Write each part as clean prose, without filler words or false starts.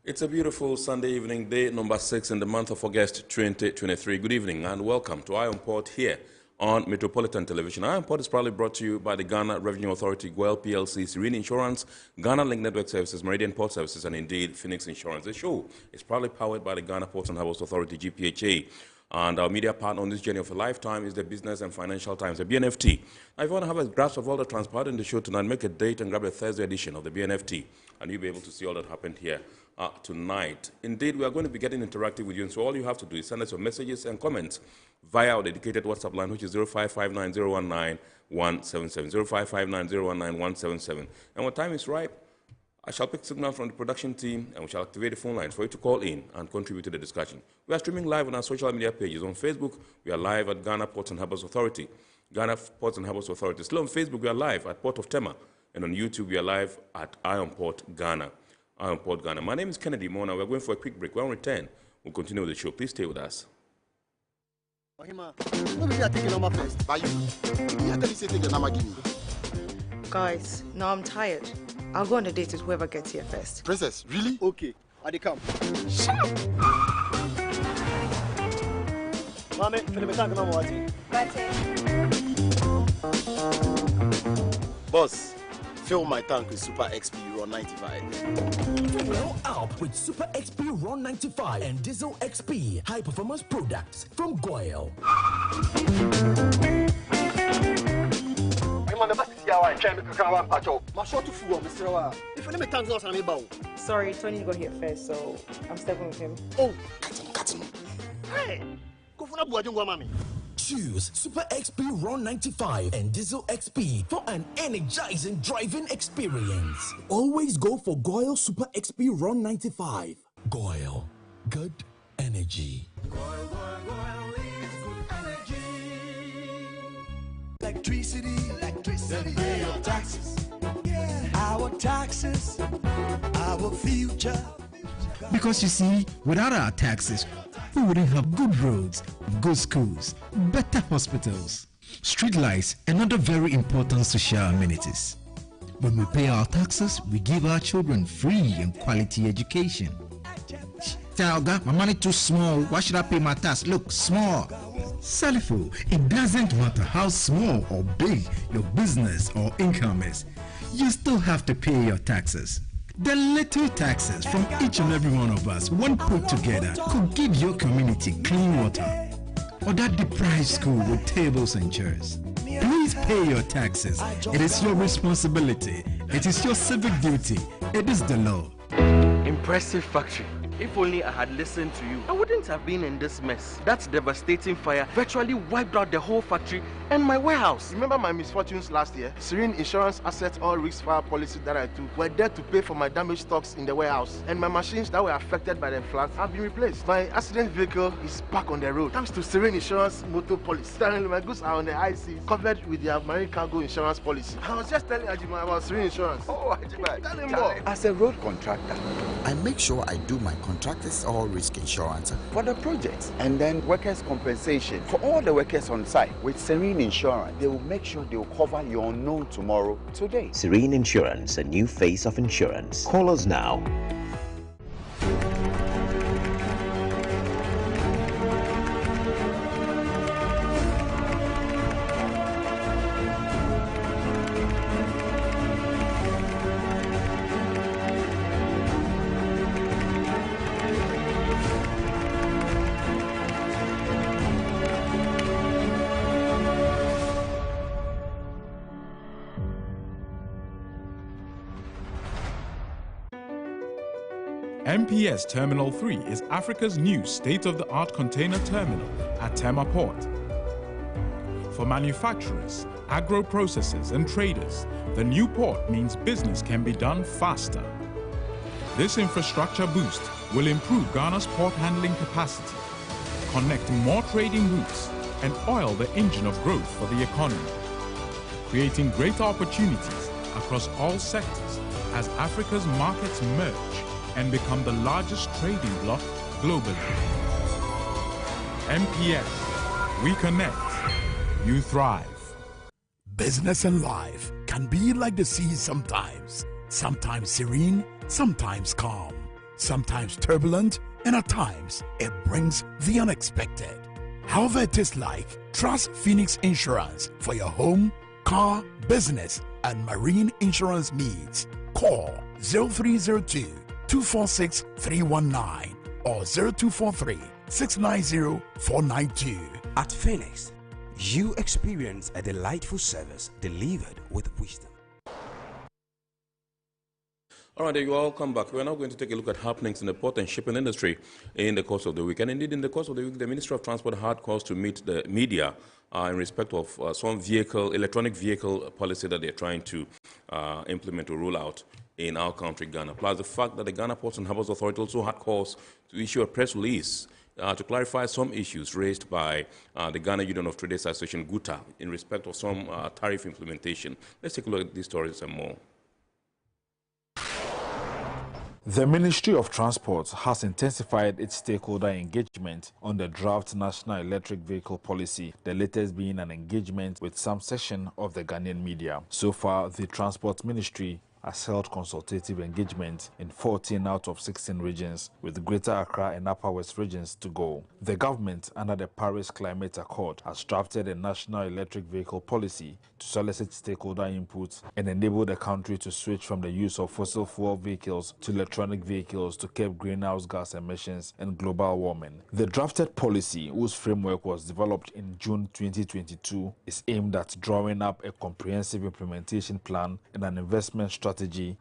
It's a beautiful Sunday evening, day number 6 in the month of August 2023. Good evening and welcome to Iron Port here on Metropolitan Television. Iron Port is proudly brought to you by the Ghana Revenue Authority, GWEL PLC, Serene Insurance, Ghana Link Network Services, Meridian Port Services, and indeed Phoenix Insurance. The show is proudly powered by the Ghana Ports and Harbours Authority-GPHA. And our media partner on this journey of a lifetime is the Business and Financial Times, the BNFT. Now, if you want to have a grasp of all that transpired in the show tonight, make a date and grab a Thursday edition of the BNFT, and you'll be able to see all that happened here tonight. Indeed, we are going to be getting interactive with you, and so all you have to do is send us your messages and comments via our dedicated WhatsApp line, which is 0559019177, 0559019177. And when time is ripe, I shall pick signal from the production team and we shall activate the phone lines for you to call in and contribute to the discussion. We are streaming live on our social media pages. On Facebook, we are live at Ghana Ports and Harbours Authority. Ghana Ports and Harbours Authority. Still on Facebook, we are live at Port of Tema. And on YouTube, we are live at Iron Port, Ghana. Iron Port, Ghana. My name is Kennedy Mona. We're going for a quick break. When we return, we'll continue with the show. Please stay with us. Guys, now I'm tired. I'll go on a date with whoever gets here first. Princess, really? Okay, I come. Shut up! Mame, Boss, fill my tank with Super XP Ron 95. Well up with Super XP Ron 95 and Diesel XP high performance products from GWEL. Sorry, Tony got here first, so I'm stepping with him. Oh, cut him. Hey, go for mommy. Choose Super XP Ron 95 and Diesel XP for an energizing driving experience. Always go for GWEL Super XP Ron 95. GWEL, good energy. GWEL is good energy. Electricity, then pay your taxes. Yeah. Our taxes, our future. Because you see, without our taxes, we wouldn't have good roads, good schools, better hospitals, street lights, and other very important social amenities. When we pay our taxes, we give our children free and quality education. Talga, my money too small. Why should I pay my tax? Look, small. Salifo, it doesn't matter how small or big your business or income is. You still have to pay your taxes. The little taxes from each and every one of us, when put together, could give your community clean water or that deprived school with tables and chairs. Please pay your taxes. It is your responsibility. It is your civic duty. It is the law. Impressive factory. If only I had listened to you, I wouldn't have been in this mess. That devastating fire virtually wiped out the whole factory and my warehouse. Remember my misfortunes last year? Serene Insurance Asset All Risk Fire policy that I took were there to pay for my damaged stocks in the warehouse. And my machines that were affected by the floods have been replaced. My accident vehicle is back on the road thanks to Serene Insurance motor policy. Currently, my goods are on the high seas covered with their marine cargo insurance policy. I was just telling Ajima about Serene Insurance. Oh, Ajima, tell him more. As a road contractor, I make sure I do my contractors all risk insurance for the projects and then workers' compensation for all the workers on site. With Serene Insurance, they will make sure they will cover your unknown tomorrow today. Serene Insurance, a new face of insurance. Call us now. MPS Terminal 3 is Africa's new state-of-the-art container terminal at Tema Port. For manufacturers, agro-processors and traders, the new port means business can be done faster. This infrastructure boost will improve Ghana's port handling capacity, connect more trading routes, and oil the engine of growth for the economy, creating greater opportunities across all sectors as Africa's markets merge and become the largest trading bloc globally. MPS, we connect, you thrive. Business and life can be like the sea sometimes. Sometimes serene, sometimes calm. sometimes turbulent, and at times it brings the unexpected. However it is like, trust Phoenix Insurance for your home, car, business, and marine insurance needs. Call 0302 246 319 or 0243 690 492. At Phoenix, you experience a delightful service delivered with wisdom. All right, you all come back. We're now going to take a look at happenings in the port and shipping industry in the course of the week. And indeed, in the course of the week, the Ministry of Transport had calls to meet the media in respect of some electronic vehicle policy that they're trying to implement or roll out in our country, Ghana. Plus the fact that the Ghana Ports and Harbours Authority also had calls to issue a press release to clarify some issues raised by the Ghana Union of Traders Association, GUTA, in respect of some tariff implementation. Let's take a look at these stories and more. The Ministry of Transport has intensified its stakeholder engagement on the draft National Electric Vehicle Policy, the latest being an engagement with some section of the Ghanaian media. So far, the Transport Ministry has held consultative engagement in 14 out of 16 regions, with Greater Accra and Upper West regions to go. The government, under the Paris Climate Accord, has drafted a national electric vehicle policy to solicit stakeholder input and enable the country to switch from the use of fossil fuel vehicles to electronic vehicles to curb greenhouse gas emissions and global warming. The drafted policy, whose framework was developed in June 2022, is aimed at drawing up a comprehensive implementation plan and an investment strategy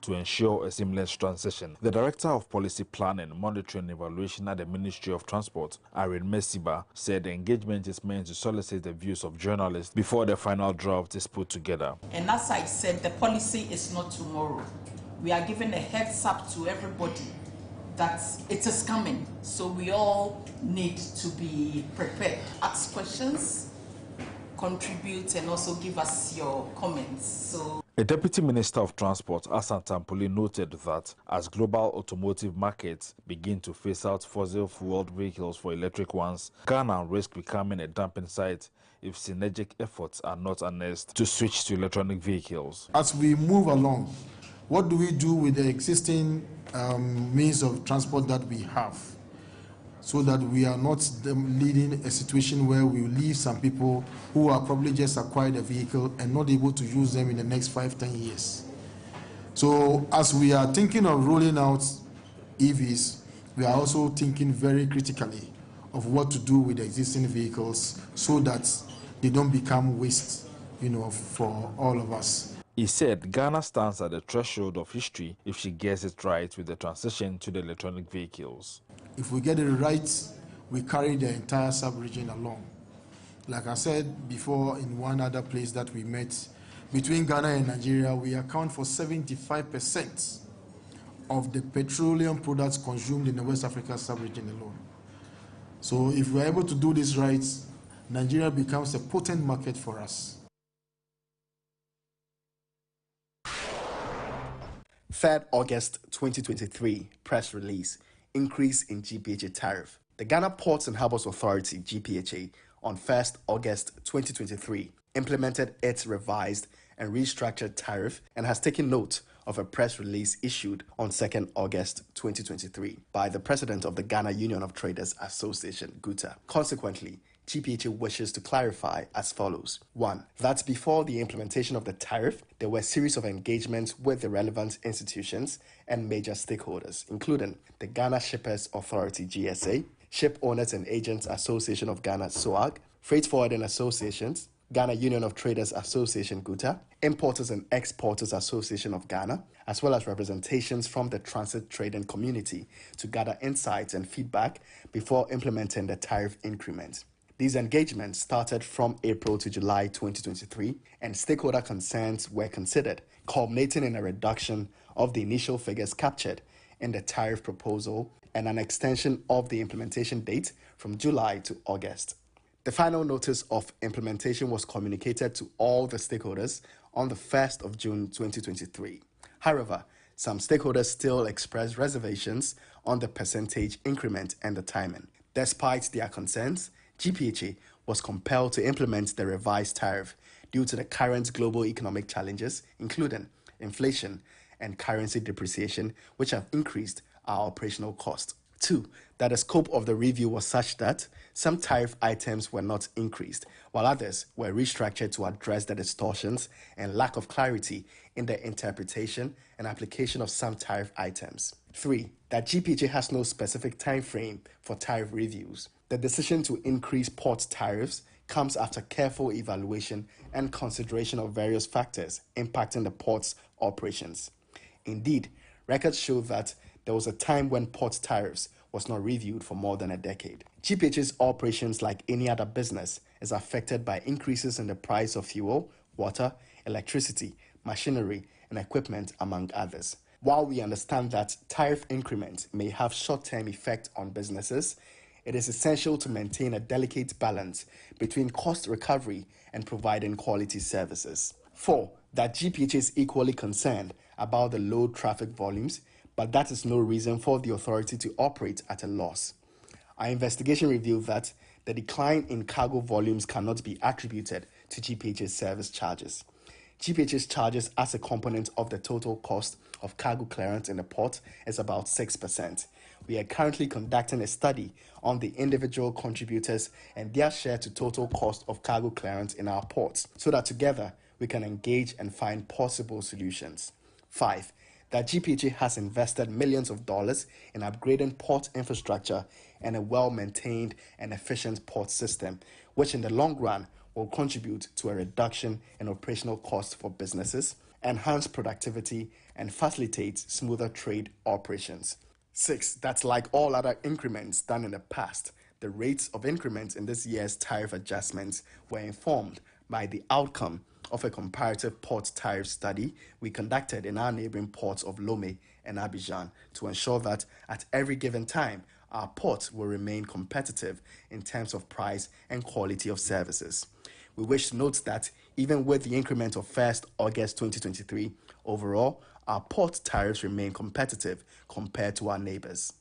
to ensure a seamless transition. The Director of Policy Planning, Monitoring and Evaluation at the Ministry of Transport, Irene Mesiba, said the engagement is meant to solicit the views of journalists before the final draft is put together. And as I said, the policy is not tomorrow. We are giving a heads up to everybody that it is coming. So we all need to be prepared. Ask questions, contribute, and also give us your comments. So the Deputy Minister of Transport, Asan Tampoli, noted that as global automotive markets begin to phase out fossil-fueled vehicles for electric ones, Ghana risk becoming a dumping site if synergic efforts are not harnessed to switch to electronic vehicles. As we move along, what do we do with the existing means of transport that we have, so that we are not leading a situation where we leave some people who are probably just acquired a vehicle and not able to use them in the next 5-10 years. So as we are thinking of rolling out EVs, we are also thinking very critically of what to do with the existing vehicles so that they don't become waste, for all of us. He said Ghana stands at the threshold of history if she gets it right with the transition to the electronic vehicles. If we get it right, we carry the entire sub-region along. Like I said before in one other place that we met, between Ghana and Nigeria, we account for 75% of the petroleum products consumed in the West Africa sub-region alone. So if we're able to do this right, Nigeria becomes a potent market for us. 3rd August 2023 press release. Increase in GPHA tariff. The Ghana Ports and Harbours Authority, GPHA, on 1st August 2023 implemented its revised and restructured tariff and has taken note of a press release issued on 2nd August 2023 by the President of the Ghana Union of Traders Association, GUTA. Consequently, GPHA wishes to clarify as follows. 1. That before the implementation of the tariff, there were a series of engagements with the relevant institutions and major stakeholders, including the Ghana Shippers Authority, GSA, Ship Owners and Agents Association of Ghana, SOAG, Freight Forwarding Associations, Ghana Union of Traders Association, GUTA, Importers and Exporters Association of Ghana, as well as representations from the transit trading community to gather insights and feedback before implementing the tariff increment. These engagements started from April to July 2023, and stakeholder concerns were considered, culminating in a reduction of the initial figures captured in the tariff proposal and an extension of the implementation date from July to August. The final notice of implementation was communicated to all the stakeholders on the 1st of June 2023. However, some stakeholders still expressed reservations on the percentage increment and the timing. Despite their concerns, GPHA was compelled to implement the revised tariff due to the current global economic challenges, including inflation and currency depreciation, which have increased our operational cost. 2, that the scope of the review was such that some tariff items were not increased, while others were restructured to address the distortions and lack of clarity in the interpretation and application of some tariff items. 3, that GPHA has no specific time frame for tariff reviews. The decision to increase port tariffs comes after careful evaluation and consideration of various factors impacting the port's operations. Indeed, records show that there was a time when port tariffs was not reviewed for more than a decade. GPHA's operations, like any other business, is affected by increases in the price of fuel, water, electricity, machinery, and equipment, among others. While we understand that tariff increments may have short-term effect on businesses, it is essential to maintain a delicate balance between cost recovery and providing quality services. 4, that GPHA is equally concerned about the low traffic volumes, but that is no reason for the authority to operate at a loss. Our investigation revealed that the decline in cargo volumes cannot be attributed to GPHA's service charges. GPHA's charges as a component of the total cost of cargo clearance in the port is about 6%. We are currently conducting a study on the individual contributors and their share to total cost of cargo clearance in our ports, so that together we can engage and find possible solutions. 5, that GPHA has invested millions of dollars in upgrading port infrastructure and a well-maintained and efficient port system, which in the long run will contribute to a reduction in operational costs for businesses, enhance productivity, and facilitate smoother trade operations. 6, that like all other increments done in the past, the rates of increments in this year's tariff adjustments were informed by the outcome of a comparative port tariff study we conducted in our neighboring ports of Lomé and Abidjan to ensure that at every given time, our ports will remain competitive in terms of price and quality of services. We wish to note that even with the increment of 1st August 2023, overall, our port tariffs remain competitive compared to our neighbors.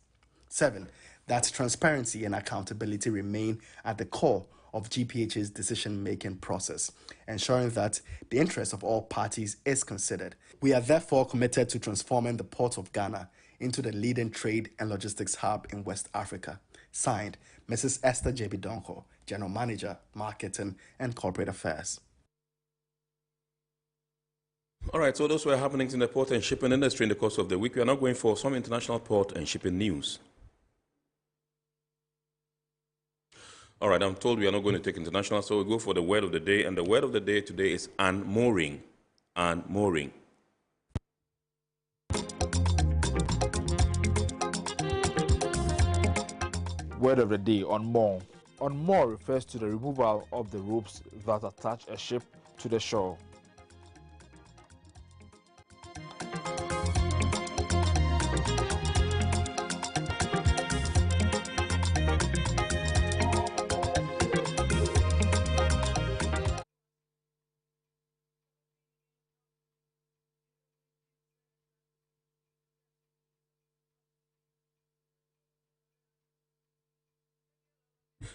7, that transparency and accountability remain at the core of GPHA's decision-making process, ensuring that the interest of all parties is considered. We are therefore committed to transforming the Port of Ghana into the leading trade and logistics hub in West Africa. Signed, Mrs. Esther J.B. Donko, General Manager, Marketing and Corporate Affairs. All right, so those were happenings in the port and shipping industry in the course of the week. We are now going for some international port and shipping news. All right, I'm told we are not going to take international, so we'll go for the word of the day. And the word of the day today is unmooring. Unmooring. Word of the day, unmoor. Unmoor refers to the removal of the ropes that attach a ship to the shore.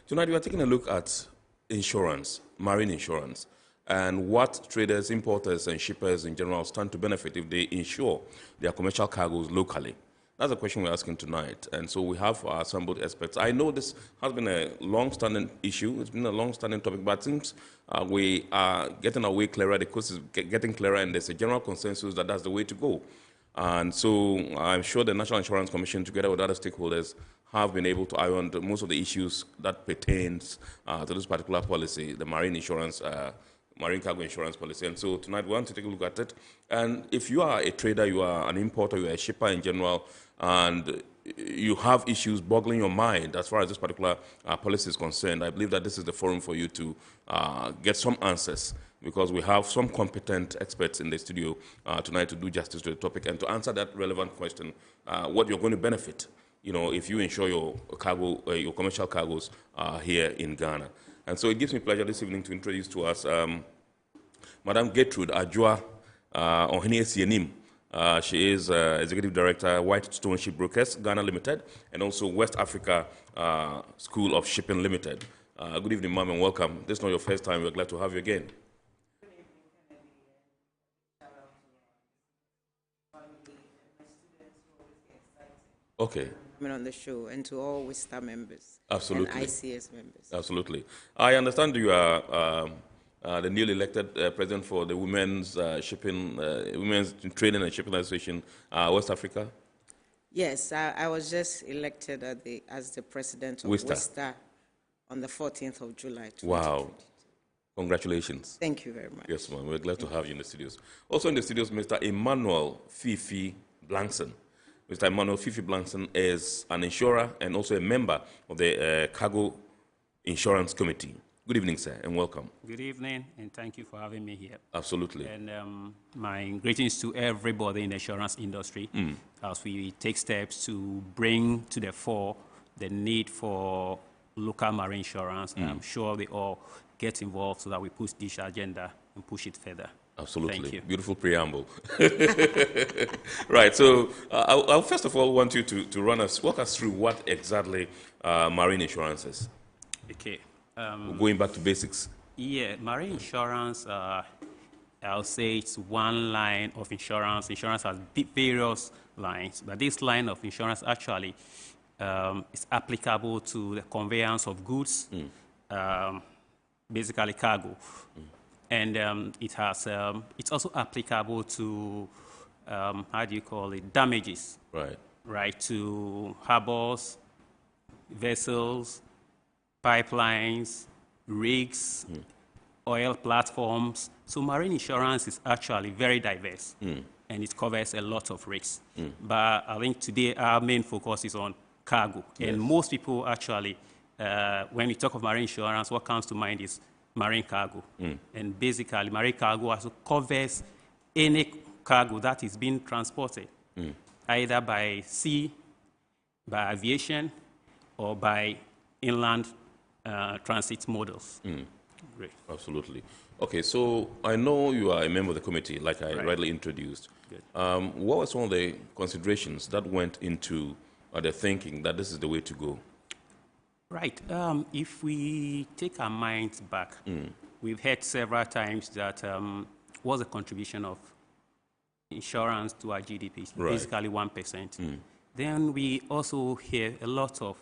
Tonight we are taking a look at insurance, marine insurance, and what traders, importers, and shippers in general stand to benefit if they insure their commercial cargoes locally. That's the question we're asking tonight. And so we have our assembled experts. I know this has been a long-standing issue. It's been a long-standing topic, but since we are getting our way clearer, the coast is getting clearer, and there's a general consensus that that's the way to go. And so I'm sure the National Insurance Commission, together with other stakeholders, have been able to iron most of the issues that pertains to this particular policy, the marine insurance, marine cargo insurance policy. And so tonight we want to take a look at it. And if you are a trader, you are an importer, you are a shipper in general, and you have issues boggling your mind as far as this particular policy is concerned, I believe that this is the forum for you to get some answers, because we have some competent experts in the studio tonight to do justice to the topic and to answer that relevant question, what you're going to benefit, you know, if you insure your cargo, your commercial cargoes here in Ghana. And so it gives me pleasure this evening to introduce to us Madam Gertrude Ajua Ohene-Sienim. She is Executive Director, White Stone Ship Brokers, Ghana Limited, and also West Africa School of Shipping Limited. Good evening, ma'am, and welcome. This is not your first time. We're glad to have you again. Okay. On the show, and to all WISTA members. Absolutely. And ICS members. Absolutely. I understand you are the newly elected president for the Women's Women's Training and Shipping Association, West Africa. Yes, I was just elected as the president of WISTA on the 14th of July. Wow. Congratulations. Thank you very much. Yes, ma'am. We're glad to have you in the studios. Also in the studios, Mr. Emmanuel Fifi Blankson. Mr. Emmanuel Fifi Blankson is an insurer and also a member of the Cargo Insurance Committee. Good evening, sir, and welcome. Good evening, and thank you for having me here. Absolutely. And my greetings to everybody in the insurance industry as we take steps to bring to the fore the need for local marine insurance. I'm sure they all get involved so that we push this agenda and push it further. Absolutely. Thank you. Beautiful preamble. Right. So I'll first of all want you to walk us through what exactly marine insurance is. Okay. Going back to basics. Yeah, marine insurance, I'll say it's one line of insurance. Insurance has various lines, but this line of insurance actually is applicable to the conveyance of goods, basically cargo. And it's also applicable to, how do you call it, damages. Right. Right, to harbors, vessels, pipelines, rigs, oil platforms. So marine insurance is actually very diverse, and it covers a lot of risks. But I think today our main focus is on cargo. Yes. And most people actually, when we talk of marine insurance, what comes to mind is marine cargo. And basically, marine cargo also covers any cargo that is being transported, either by sea, by aviation, or by inland transit models. Great. Absolutely. Okay, so I know you are a member of the committee, like I rightly introduced. What were some of the considerations that went into the thinking that this is the way to go? Right. If we take our minds back, we've heard several times that what's the contribution of insurance to our GDP? It's basically 1%. Then we also hear a lot of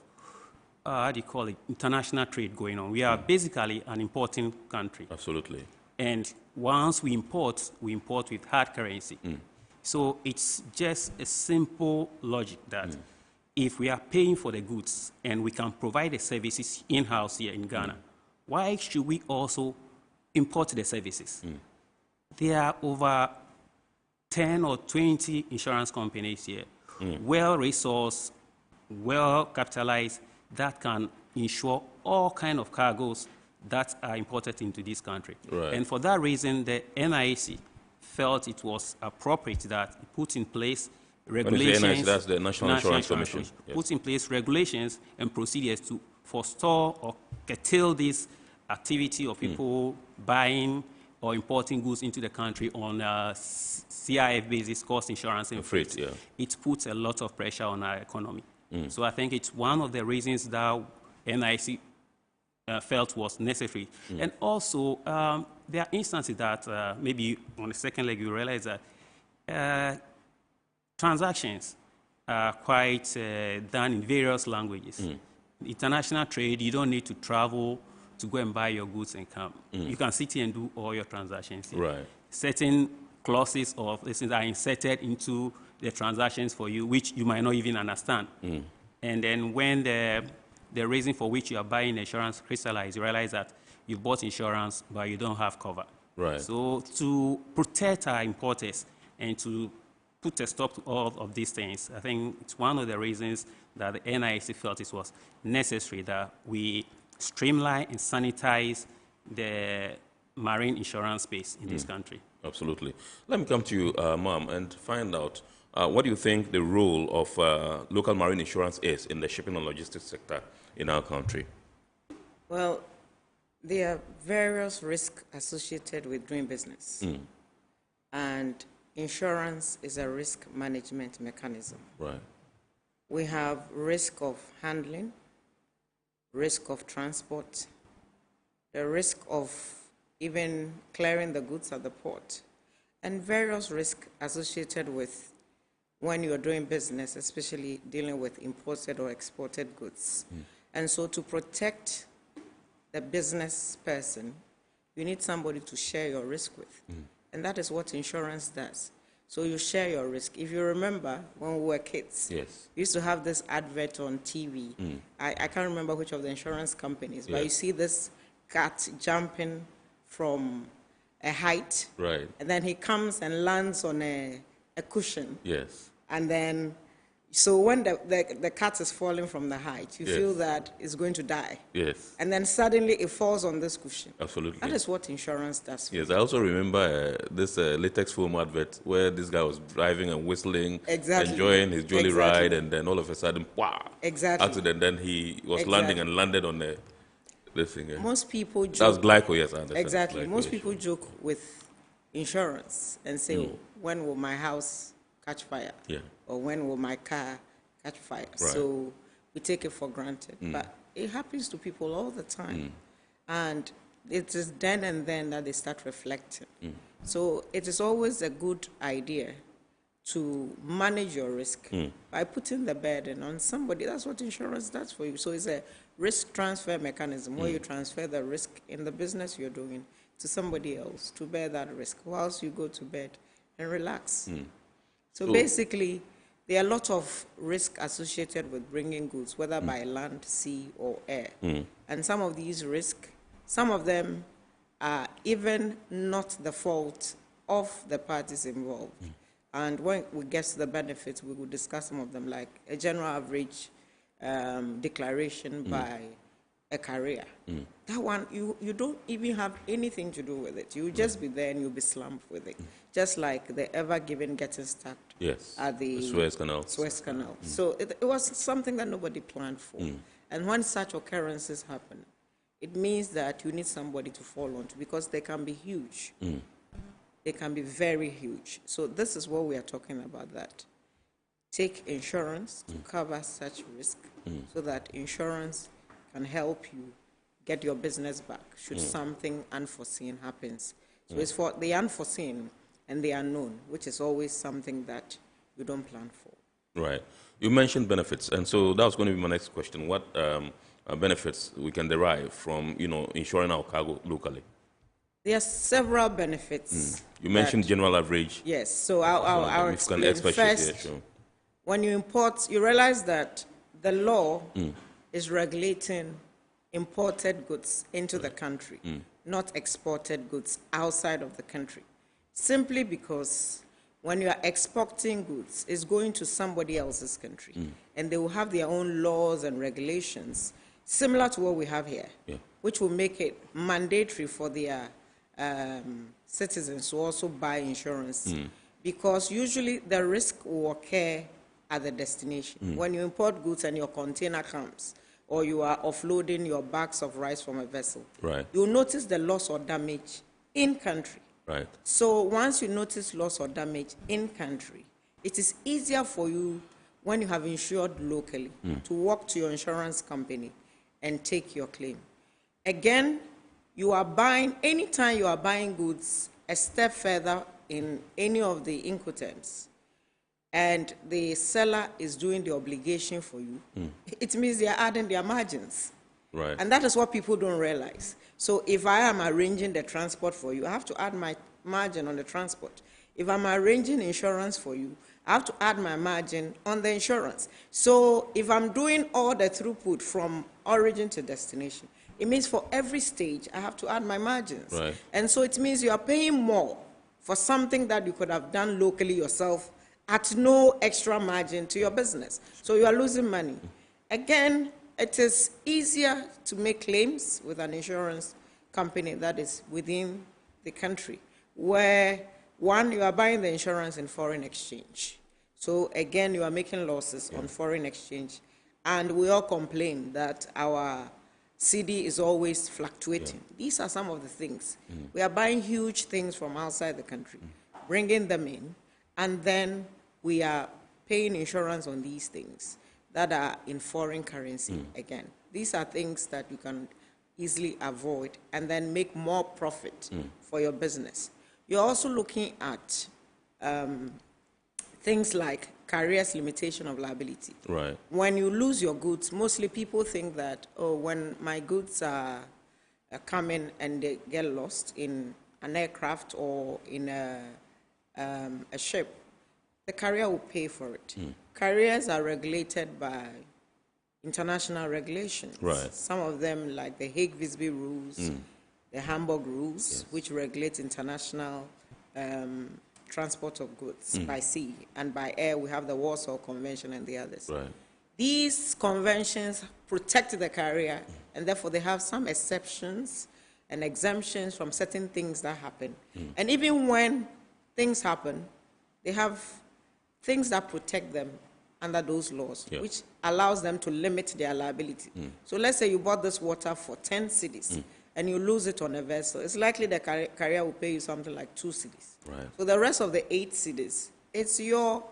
how do you call it, international trade going on. We are basically an importing country. Absolutely. And once we import with hard currency. So it's just a simple logic that if we are paying for the goods and we can provide the services in-house here in Ghana, why should we also import the services? There are over 10 or 20 insurance companies here, well-resourced, well-capitalized, that can insure all kinds of cargoes that are imported into this country. Right. And for that reason, the NIC felt it was appropriate that it put in place regulations. When you say NIC, that's the National Insurance Commission. Put in place regulations and procedures to forestall or curtail this activity of people buying or importing goods into the country on a CIF basis, cost insurance and freight. It puts a lot of pressure on our economy. So I think it's one of the reasons that NIC felt was necessary. And also, there are instances that maybe on the second leg you realize that transactions are quite done in various languages. International trade, you don't need to travel to go and buy your goods and come. You can sit here and do all your transactions here. Right. Certain clauses of this are inserted into the transactions for you, which you might not even understand. And then when the reason for which you are buying insurance crystallizes, you realize that you bought insurance, but you don't have cover. Right. So to protect our importers and to put a stop to all of these things, I think it's one of the reasons that the NIC felt it was necessary that we streamline and sanitize the marine insurance space in this country. Absolutely. Let me come to you, Ma'am, and find out what do you think the role of local marine insurance is in the shipping and logistics sector in our country? Well, there are various risks associated with doing business. And insurance is a risk management mechanism. Right. We have risk of handling, risk of transport, the risk of even clearing the goods at the port, and various risks associated with when you're doing business, especially dealing with imported or exported goods. And so to protect the business person, you need somebody to share your risk with. And that is what insurance does. So you share your risk. If you remember, when we were kids, yes, we used to have this advert on TV. I can't remember which of the insurance companies, but you see this cat jumping from a height, right, and then he comes and lands on a cushion. Yes. And then, so when the cat is falling from the height, you Yes. feel that it's going to die. Yes. And then suddenly it falls on this cushion. Absolutely. That is what insurance does for Yes, you. I also remember this latex foam advert where this guy was driving and whistling, Exactly. enjoying his jolly Exactly. ride, and then all of a sudden, wow, Exactly. accident. Then he was landing and landed on the thing. Most people joke. That was glyco, yes, I understand. Exactly. Glyco, Most yes, people joke with insurance and say, oh, when will my house catch fire? Yeah. Or when will my car catch fire? Right. So we take it for granted. Mm. But it happens to people all the time. And it is then and then that they start reflecting. So it is always a good idea to manage your risk by putting the burden on somebody. That's what insurance does for you. So it's a risk transfer mechanism where you transfer the risk in the business you're doing to somebody else to bear that risk whilst you go to bed and relax. So basically, there are a lot of risk associated with bringing goods, whether by land, sea, or air. And some of these risks, some of them are even not the fault of the parties involved. And when we get to the benefits, we will discuss some of them, like a general average declaration by a carrier. That one, you don't even have anything to do with it. You'll just be there and you'll be slumped with it. Just like the Ever Given getting stuck at the Suez Canal. So it was something that nobody planned for. And when such occurrences happen, it means that you need somebody to fall onto because they can be huge. They can be very huge. So this is what we are talking about, that take insurance to cover such risk so that insurance can help you get your business back should something unforeseen happens. So it's for the unforeseen and the unknown, which is always something that you don't plan for. Right. You mentioned benefits, and so that was going to be my next question. What benefits we can derive from, insuring our cargo locally? There are several benefits. You mentioned general average. Yes, so I'll explain. First, when you import, you realize that the law is regulating imported goods into the country, not exported goods outside of the country. Simply because when you are exporting goods, it's going to somebody else's country, and they will have their own laws and regulations similar to what we have here, which will make it mandatory for their citizens to also buy insurance, because usually the risk will occur at the destination. When you import goods and your container comes, or you are offloading your bags of rice from a vessel, you'll notice the loss or damage in country. Right. So once you notice loss or damage in country, it is easier for you when you have insured locally to walk to your insurance company and take your claim. Again, you are buying, anytime you are buying goods a step further in any of the Incoterms, and the seller is doing the obligation for you, it means they are adding their margins. Right. And that is what people don't realize. So if I am arranging the transport for you, I have to add my margin on the transport. If I'm arranging insurance for you, I have to add my margin on the insurance. So if I'm doing all the throughput from origin to destination, it means for every stage, I have to add my margins. Right. And so it means you are paying more for something that you could have done locally yourself at no extra margin to your business. So you are losing money. Again, it is easier to make claims with an insurance company that is within the country, where, one, you are buying the insurance in foreign exchange. So again, you are making losses on foreign exchange. And we all complain that our CD is always fluctuating. These are some of the things. We are buying huge things from outside the country, bringing them in, and then we are paying insurance on these things that are in foreign currency again. These are things that you can easily avoid and then make more profit for your business. You're also looking at things like carrier's limitation of liability. Right. When you lose your goods, mostly people think that, oh, when my goods are coming and they get lost in an aircraft or in a ship, the carrier will pay for it. Carriers are regulated by international regulations. Right. Some of them, like the Hague-Visby rules, the Hamburg rules, which regulate international transport of goods by sea, and by air we have the Warsaw Convention and the others. Right. These conventions protect the carrier, and therefore they have some exceptions and exemptions from certain things that happen. And even when things happen, they have things that protect them under those laws, which allows them to limit their liability. So let's say you bought this water for 10 cedis, and you lose it on a vessel. It's likely the carrier will pay you something like 2 cedis. Right. So the rest of the 8 cedis, it's your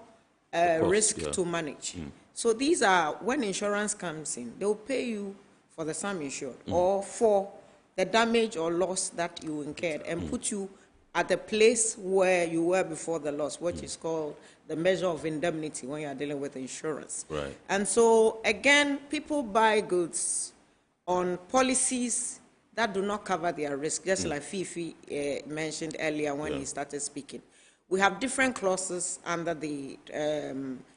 risk to manage. So these are, when insurance comes in, they'll pay you for the sum insured or for the damage or loss that you incurred and put you at the place where you were before the loss, which is called the measure of indemnity when you are dealing with insurance. Right. And so, again, people buy goods on policies that do not cover their risk, just like Fifi mentioned earlier when he started speaking. We have different clauses under the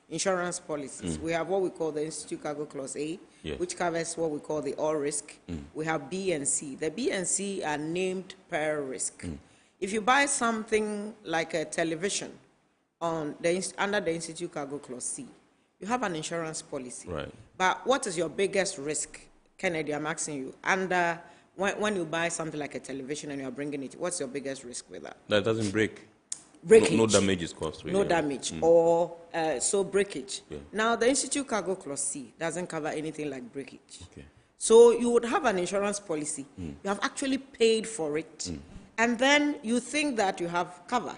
insurance policies. We have what we call the Institute Cargo Clause A, which covers what we call the all risk. We have B and C. The B and C are named per risk. If you buy something like a television on under the Institute Cargo Clause C, you have an insurance policy. Right. But what is your biggest risk, Kennedy? I'm asking you. Under when you buy something like a television and you are bringing it, what's your biggest risk with that? That doesn't break. Breakage. No damage is caused. Really. No damage, or so breakage. Now, the Institute Cargo Clause C doesn't cover anything like breakage. Okay. So you would have an insurance policy. You have actually paid for it, and then you think that you have cover.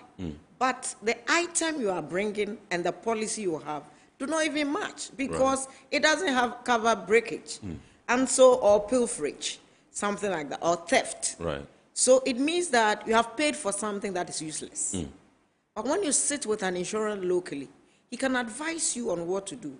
But the item you are bringing and the policy you have do not even match because it doesn't have cover breakage, and so, or pilferage, something like that, or theft. Right. So it means that you have paid for something that is useless. But when you sit with an insurer locally, he can advise you on what to do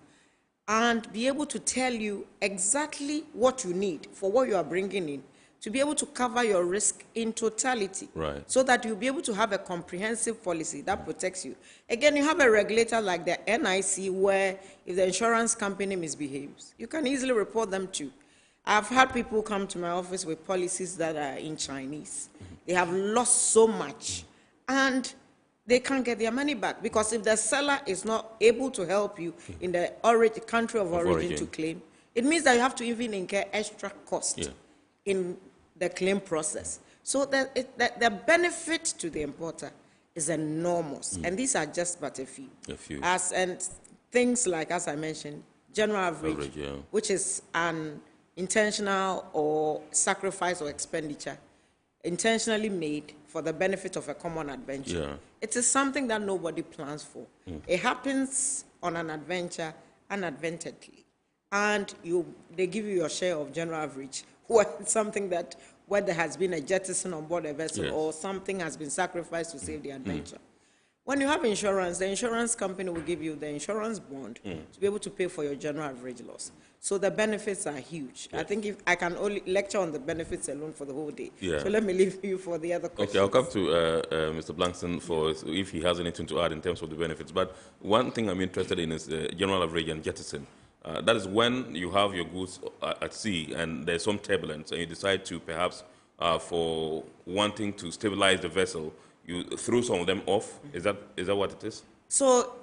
and be able to tell you exactly what you need for what you are bringing in to be able to cover your risk in totality. Right. So that you'll be able to have a comprehensive policy that protects you. Again, you have a regulator like the NIC where if the insurance company misbehaves, you can easily report them to. I've had people come to my office with policies that are in Chinese. They have lost so much and they can't get their money back because if the seller is not able to help you in the country of origin to claim, it means that you have to even incur extra cost in the claim process. So the benefit to the importer is enormous, and these are just but a few. And things like, as I mentioned, general average which is an intentional or sacrifice or expenditure intentionally made for the benefit of a common adventure. It is something that nobody plans for. It happens on an adventure inadvertently, and they give you your share of general average, something that where there has been a jettison on board a vessel or something has been sacrificed to save the adventure. When you have insurance, the insurance company will give you the insurance bond to be able to pay for your general average loss. So the benefits are huge. I think if I can only lecture on the benefits alone for the whole day. So let me leave you for the other questions. Okay, I'll come to Mr. Blankston for if he has anything to add in terms of the benefits. But one thing I'm interested in is general average and jettison. That is when you have your goods at sea and there's some turbulence and you decide to perhaps, for wanting to stabilize the vessel, you threw some of them off. Is that what it is? So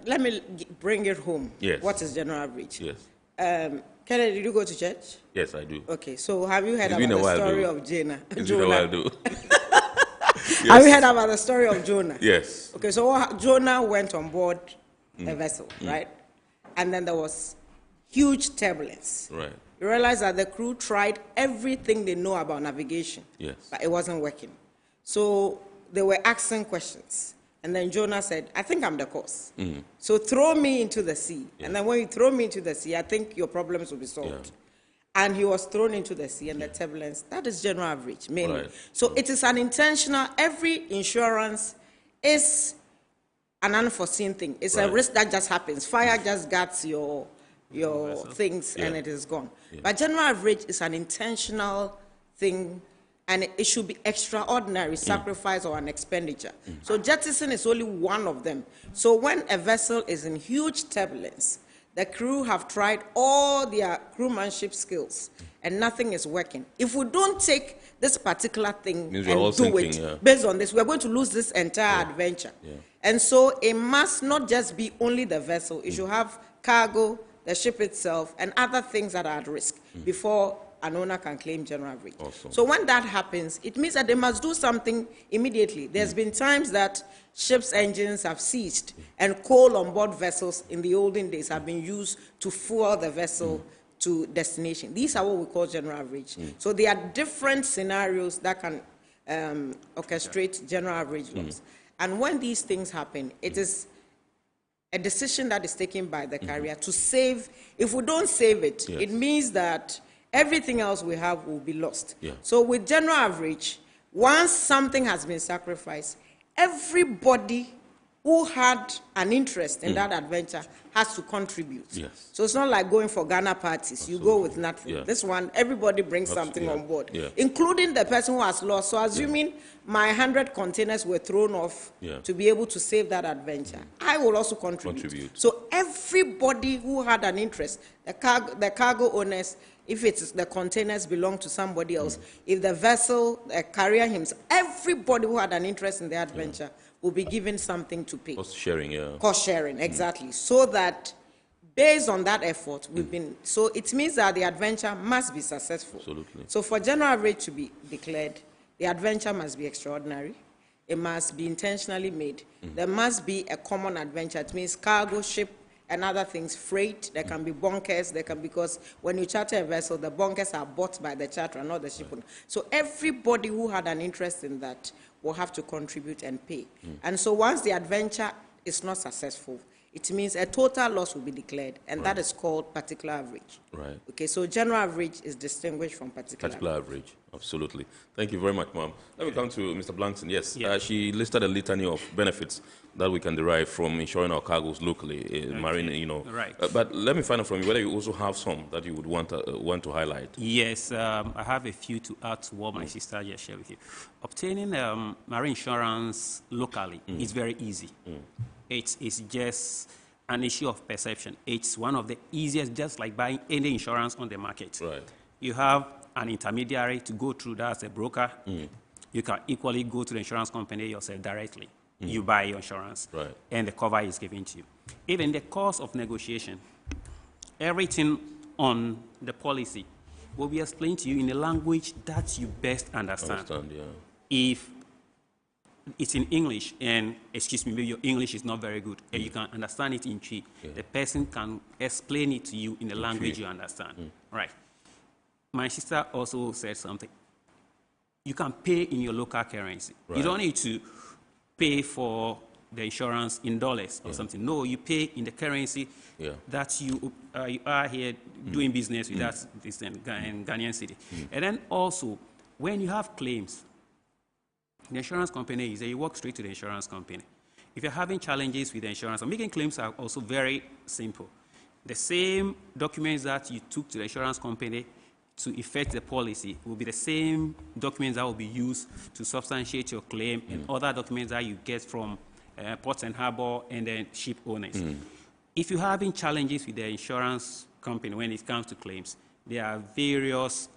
let me bring it home. Yes. What is general average? Yes. Kennedy, did you go to church? Yes, I do. Okay, so have you heard It's about the story of Jonah? It's been a while, do. Have you heard about the story of Jonah? Yes. Okay, so Jonah went on board a vessel, right? And then there was huge turbulence. Right. You realize that the crew tried everything they know about navigation, but it wasn't working. So they were asking questions. And then Jonah said, I think I'm the cause. So throw me into the sea. And then when you throw me into the sea, I think your problems will be solved. And he was thrown into the sea and the turbulence. That is general average, mainly. So it is an intentional, every insurance is an unforeseen thing. It's a risk that just happens. Fire just gets your things and it is gone. But general average is an intentional thing, and it should be extraordinary sacrifice or an expenditure. So jettison is only one of them. So when a vessel is in huge turbulence, the crew have tried all their crewmanship skills and nothing is working. If we don't take this particular thing and do it based on this, we're going to lose this entire adventure. And so it must not just be only the vessel. It should have cargo, the ship itself, and other things that are at risk before an owner can claim general average. Awesome. So when that happens, it means that they must do something immediately. There's been times that ships' engines have ceased and coal on board vessels in the olden days have been used to fuel the vessel to destination. These are what we call general average. So there are different scenarios that can orchestrate general average loss. And when these things happen, it is a decision that is taken by the carrier to save. If we don't save it, it means that everything else we have will be lost. So with general average, once something has been sacrificed, everybody who had an interest in that adventure has to contribute. So it's not like going for Ghana parties. You go with nothing. This one, everybody brings something on board, including the person who has lost. So assuming my 100 containers were thrown off to be able to save that adventure, I will also contribute. So everybody who had an interest, the cargo owners, if it's the containers belong to somebody else, if the vessel, the carrier himself, everybody who had an interest in the adventure will be given something to pay. Cost sharing, Cost sharing, exactly. So that based on that effort, so it means that the adventure must be successful. Absolutely. So for general average to be declared, the adventure must be extraordinary. It must be intentionally made. There must be a common adventure. It means cargo, ship, and other things, freight. There can be bunkers. There can, because when you charter a vessel, the bunkers are bought by the charterer, not the ship owner. So everybody who had an interest in that will have to contribute and pay. And so once the adventure is not successful, it means a total loss will be declared, and that is called particular average. Right. Okay, so general average is distinguished from particular average. Absolutely. Thank you very much, ma'am. Let me come to Mr. Blankson. Yes, she listed a litany of benefits that we can derive from insuring our cargoes locally, marine, you know. Right. But let me find out from you whether you also have some that you would want to highlight. Yes, I have a few to add to what my sister just shared with you. Obtaining marine insurance locally is very easy. It's just an issue of perception. It's one of the easiest, just like buying any insurance on the market. Right. You have an intermediary to go through, that's a broker. You can equally go to the insurance company yourself directly. You buy your insurance, and the cover is given to you. Even the course of negotiation, everything on the policy will be explained to you in a language that you best understand. If it's in English, and excuse me, maybe your English is not very good, and you can understand it in Chi, the person can explain it to you in the language you understand. Right. My sister also said something. You can pay in your local currency. You don't need to pay for the insurance in dollars or something. No, you pay in the currency that you are here doing business with us in Ghanaian city. And then also, when you have claims, the insurance company is that you walk straight to the insurance company. If you're having challenges with the insurance, making claims are also very simple. The same documents that you took to the insurance company to effect the policy will be the same documents that will be used to substantiate your claim and other documents that you get from ports and harbor and then ship owners. If you're having challenges with the insurance company when it comes to claims, there are various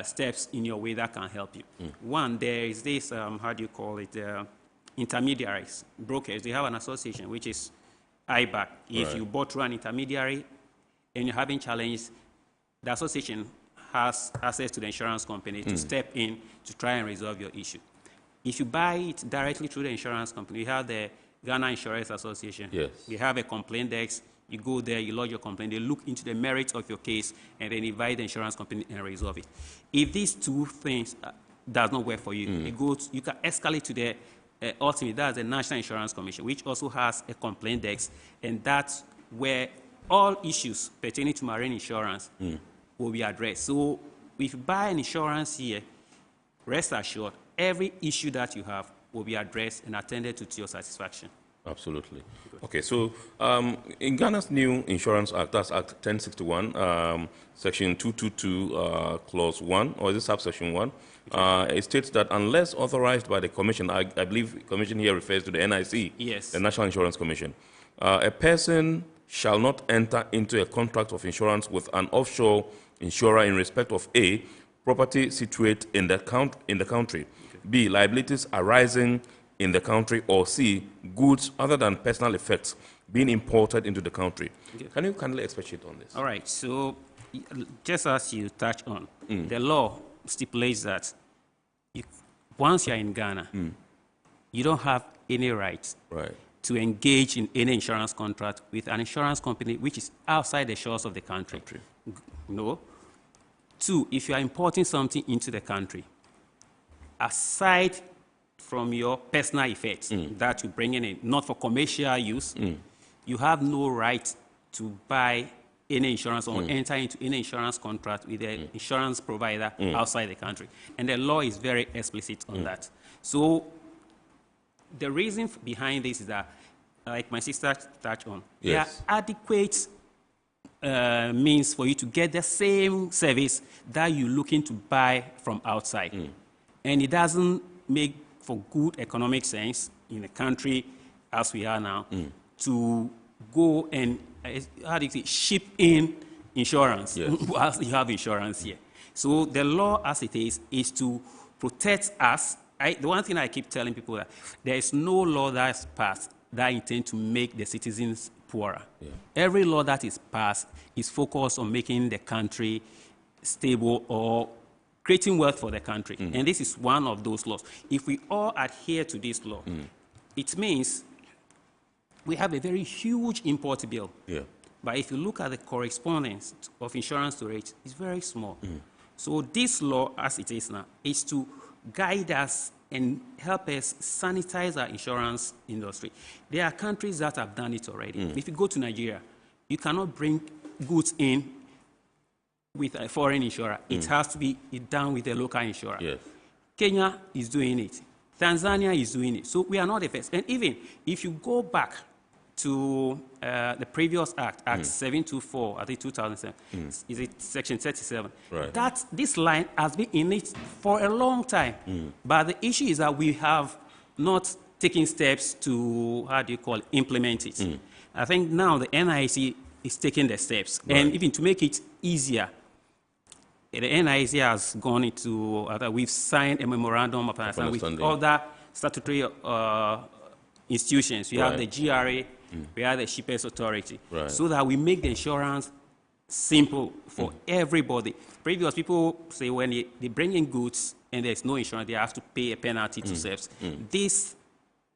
steps in your way that can help you. One, there is this, how do you call it, intermediaries, brokers. They have an association, which is IBAC. If you bought through an intermediary and you're having challenges, the association has access to the insurance company to step in to try and resolve your issue. If you buy it directly through the insurance company, we have the Ghana Insurance Association. We have a complaint desk. You go there, you lodge your complaint, they look into the merits of your case, and then invite the insurance company and resolve it. If these two things does not work for you, you can escalate to the ultimate, that's the National Insurance Commission, which also has a complaint desk, and that's where all issues pertaining to marine insurance will be addressed. So if you buy an insurance here, rest assured, every issue that you have will be addressed and attended to your satisfaction. Absolutely. Okay, so in Ghana's new Insurance Act, that's Act 1061, Section 222, Clause 1, or is it subsection 1? It states that unless authorized by the Commission, I believe Commission here refers to the NIC, yes, the National Insurance Commission, a person shall not enter into a contract of insurance with an offshore insurer in respect of A, property situate in the country, okay. B, liabilities arising in the country, or C, goods other than personal effects being imported into the country. Okay. Can you kindly expatiate on this? All right. So, just as you touched on, the law stipulates that once you're in Ghana, you don't have any right to engage in any insurance contract with an insurance company which is outside the shores of the country. No. 2, if you are importing something into the country, aside from your personal effects that you bring in, not for commercial use, you have no right to buy any insurance or enter into any insurance contract with an insurance provider outside the country. And the law is very explicit on that. So the reason behind this is that, like my sister touched on, there are adequate means for you to get the same service that you're looking to buy from outside. And it doesn't make for good economic sense in a country as we are now to go and ship in insurance whilst you have insurance here. So the law as it is to protect us. The one thing I keep telling people that there is no law that is passed that intends to make the citizens poorer. Every law that is passed is focused on making the country stable or creating wealth for the country. And this is one of those laws. If we all adhere to this law, it means we have a very huge import bill. But if you look at the correspondence of insurance to rates, it's very small. So this law, as it is now, is to guide us and help us sanitize our insurance industry. There are countries that have done it already. If you go to Nigeria, you cannot bring goods in with a foreign insurer. It has to be done with a local insurer. Kenya is doing it. Tanzania is doing it. So we are not the first. And even if you go back to the previous act, Act 724, I think 2007, is it Section 37? This line has been in it for a long time. But the issue is that we have not taken steps to, implement it. I think now the NIC is taking the steps. And even to make it easier, the NIC has gone into, we've signed a memorandum of understanding with other statutory institutions. We have the GRA, we have the Shippers Authority, so that we make the insurance simple for everybody. Previous people say when they bring in goods and there's no insurance, they have to pay a penalty to SEPs. This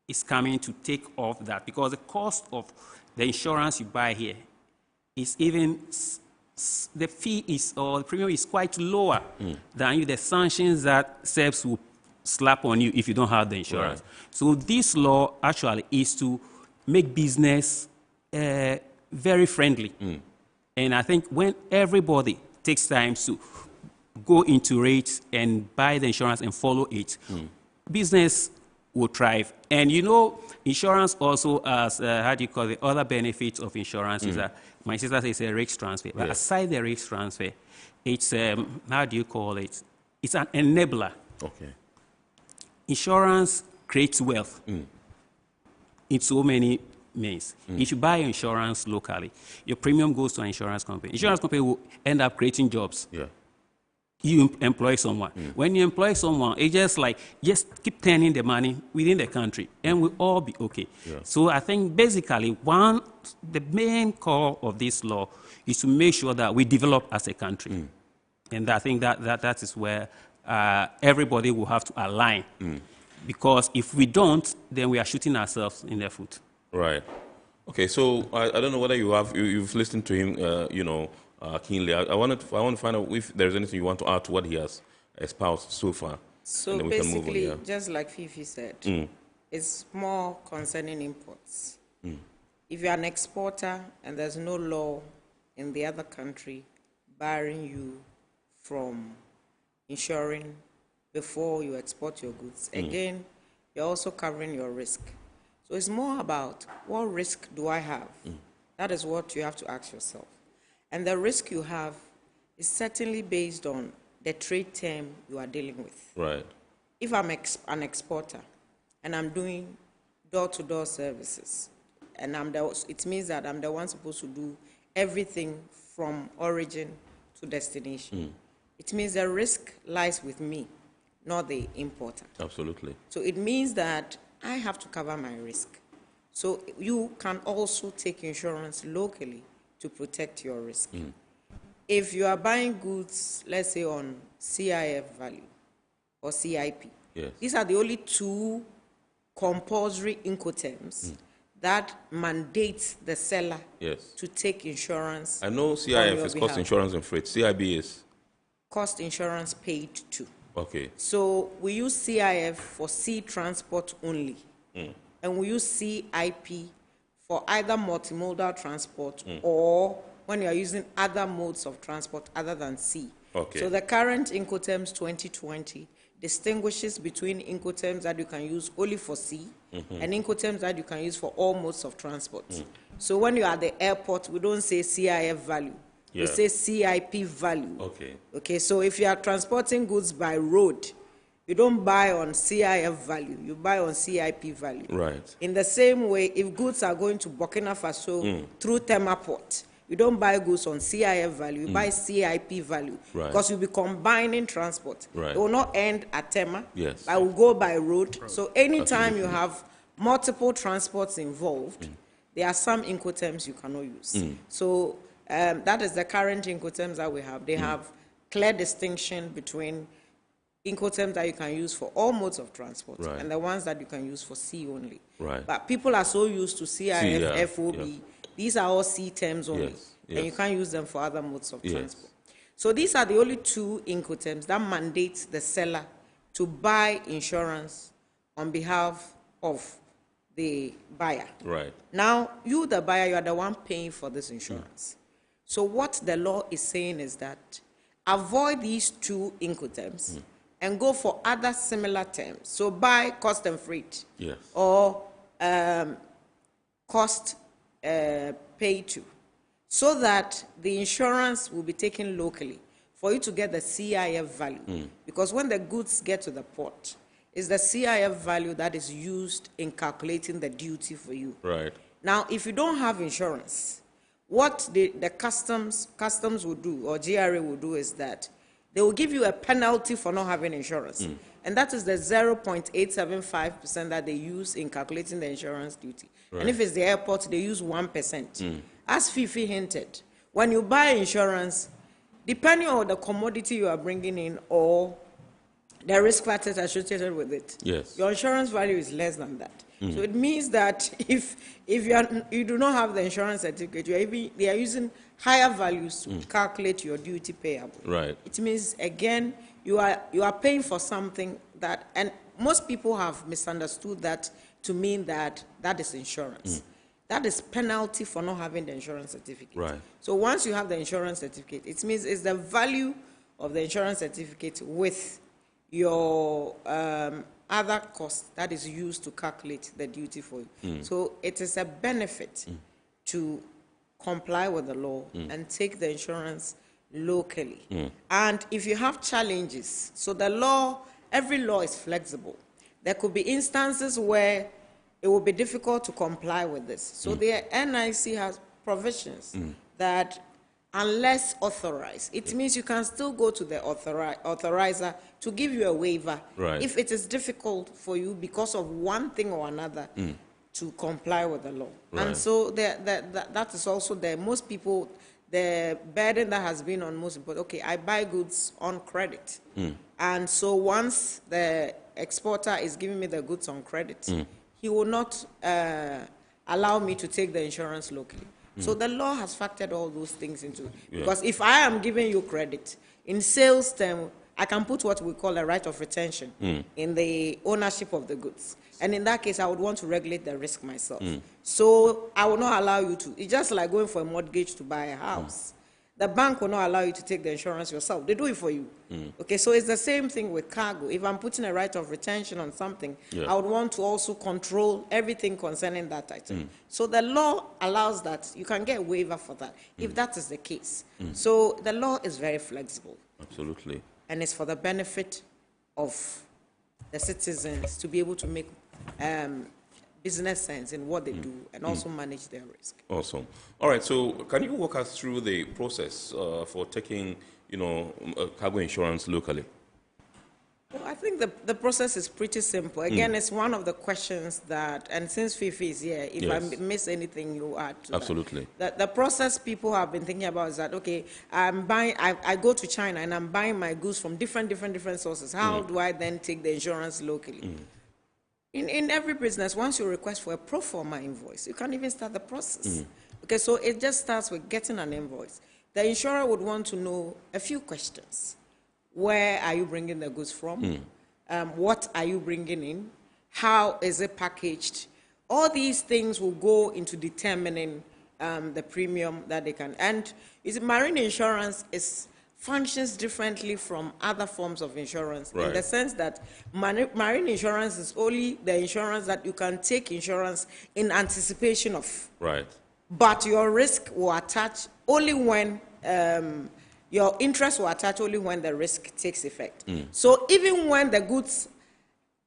is coming to take off that, because the cost of the insurance you buy here is even, the fee is, or the premium is quite lower than the sanctions that SEPs will slap on you if you don't have the insurance. So this law actually is to make business very friendly. And I think when everybody takes time to go into rates and buy the insurance and follow it, business will thrive. And you know, insurance also has, the other benefits of insurance is that, my sister says a risk transfer. But aside the risk transfer, it's, it's an enabler. Insurance creates wealth in so many means. If you buy insurance locally, your premium goes to an insurance company. Insurance company will end up creating jobs. You employ someone. When you employ someone, it's just keep turning the money within the country, and we'll all be okay. So I think basically the main core of this law is to make sure that we develop as a country. And I think that is where everybody will have to align. Because if we don't, then we are shooting ourselves in the foot. Okay, so I don't know whether you've listened to him, keenly. I want to find out if there's anything you want to add to what he has espoused so far. So basically, just like Fifi said, it's more concerning imports. If you're an exporter and there's no law in the other country barring you from insuring before you export your goods, again, you're also covering your risk. So it's more about what risk do I have? That is what you have to ask yourself. And the risk you have is certainly based on the trade term you are dealing with. Right. If I'm an exporter and I'm doing door-to-door services, and it means that I'm the one supposed to do everything from origin to destination. It means the risk lies with me, not the importer. Absolutely. So it means that I have to cover my risk. So you can also take insurance locally to protect your risk. If you are buying goods, let's say on CIF value or CIP, these are the only two compulsory Incoterms that mandates the seller to take insurance. I know CIF is cost insurance and freight. CIB is? Cost insurance paid to. Okay. So we use CIF for sea transport only. And we use CIP for either multimodal transport or when you are using other modes of transport other than sea. Okay. So the current Incoterms 2020 distinguishes between Incoterms that you can use only for sea and Incoterms that you can use for all modes of transport. So when you are at the airport, we don't say CIF value. We say CIP value. Okay. Okay, so if you are transporting goods by road, you don't buy on CIF value, you buy on CIP value. Right. In the same way, if goods are going to Burkina Faso through Tema port, you don't buy goods on CIF value, you buy CIP value. Right. Because you'll be combining transport. Right. It will not end at Tema, Yes. but will go by road. So anytime you have multiple transports involved, there are some Incoterms you cannot use. So that is the current Incoterms that we have. They have clear distinction between Incoterms that you can use for all modes of transport and the ones that you can use for sea only. Right. But people are so used to CIF, FOB. Yeah. These are all sea terms only, Yes. and you can't use them for other modes of transport. So these are the only two Incoterms that mandate the seller to buy insurance on behalf of the buyer. Right. Now, you, the buyer, you are the one paying for this insurance. So what the law is saying is that avoid these two Incoterms and go for other similar terms. So buy cost and freight or cost paid to, so that the insurance will be taken locally for you to get the CIF value. Because when the goods get to the port, it's the CIF value that is used in calculating the duty for you. Right. Now, if you don't have insurance, what the customs will do, or GRA will do, is that they will give you a penalty for not having insurance. And that is the 0.875% that they use in calculating the insurance duty. Right. And if it's the airport, they use 1%. As Fifi hinted, when you buy insurance, depending on the commodity you are bringing in or the risk factors associated with it, your insurance value is less than that. So it means that if you do not have the insurance certificate, they are using higher values to calculate your duty payable. Right. It means, again, you are paying for something that, and most people have misunderstood that to mean that is insurance. That is penalty for not having the insurance certificate. Right. So once you have the insurance certificate, it means it's the value of the insurance certificate with your other cost that is used to calculate the duty for you. So it is a benefit to comply with the law and take the insurance locally. And if you have challenges, so the law, every law is flexible. There could be instances where it will be difficult to comply with this. So the NIC has provisions that, unless authorized, it means you can still go to the authorizer to give you a waiver if it is difficult for you because of one thing or another to comply with the law. And so that is also there. Most people, the burden that has been on most people, okay, I buy goods on credit. And so once the exporter is giving me the goods on credit, he will not allow me to take the insurance locally. So the law has factored all those things into it. Because if I am giving you credit, in sales term, I can put what we call a right of retention in the ownership of the goods. And in that case, I would want to regulate the risk myself. So I will not allow you to. It's just like going for a mortgage to buy a house. the bank will not allow you to take the insurance yourself. They do it for you. Okay, so it's the same thing with cargo. If I'm putting a right of retention on something, I would want to also control everything concerning that item. So the law allows that. You can get a waiver for that, if that is the case. So the law is very flexible. Absolutely. And it's for the benefit of the citizens to be able to make business sense in what they do and also manage their risk. Awesome. All right, so can you walk us through the process for taking, cargo insurance locally? Well, I think the process is pretty simple. Again, it's one of the questions that, and since Fifi is here, if I miss anything, you add to Absolutely. that. The process people have been thinking about is that, okay, I go to China and I'm buying my goods from different sources. How do I then take the insurance locally? In every business, once you request for a pro forma invoice, you can't even start the process. Okay, so it just starts with getting an invoice. The insurer would want to know a few questions. Where are you bringing the goods from? What are you bringing in? How is it packaged? All these things will go into determining the premium that they can. And marine insurance functions differently from other forms of insurance in the sense that marine insurance is only the insurance that you can take insurance in anticipation of. Right. But your risk will attach only when your interest will attach only when the risk takes effect. So even when the goods,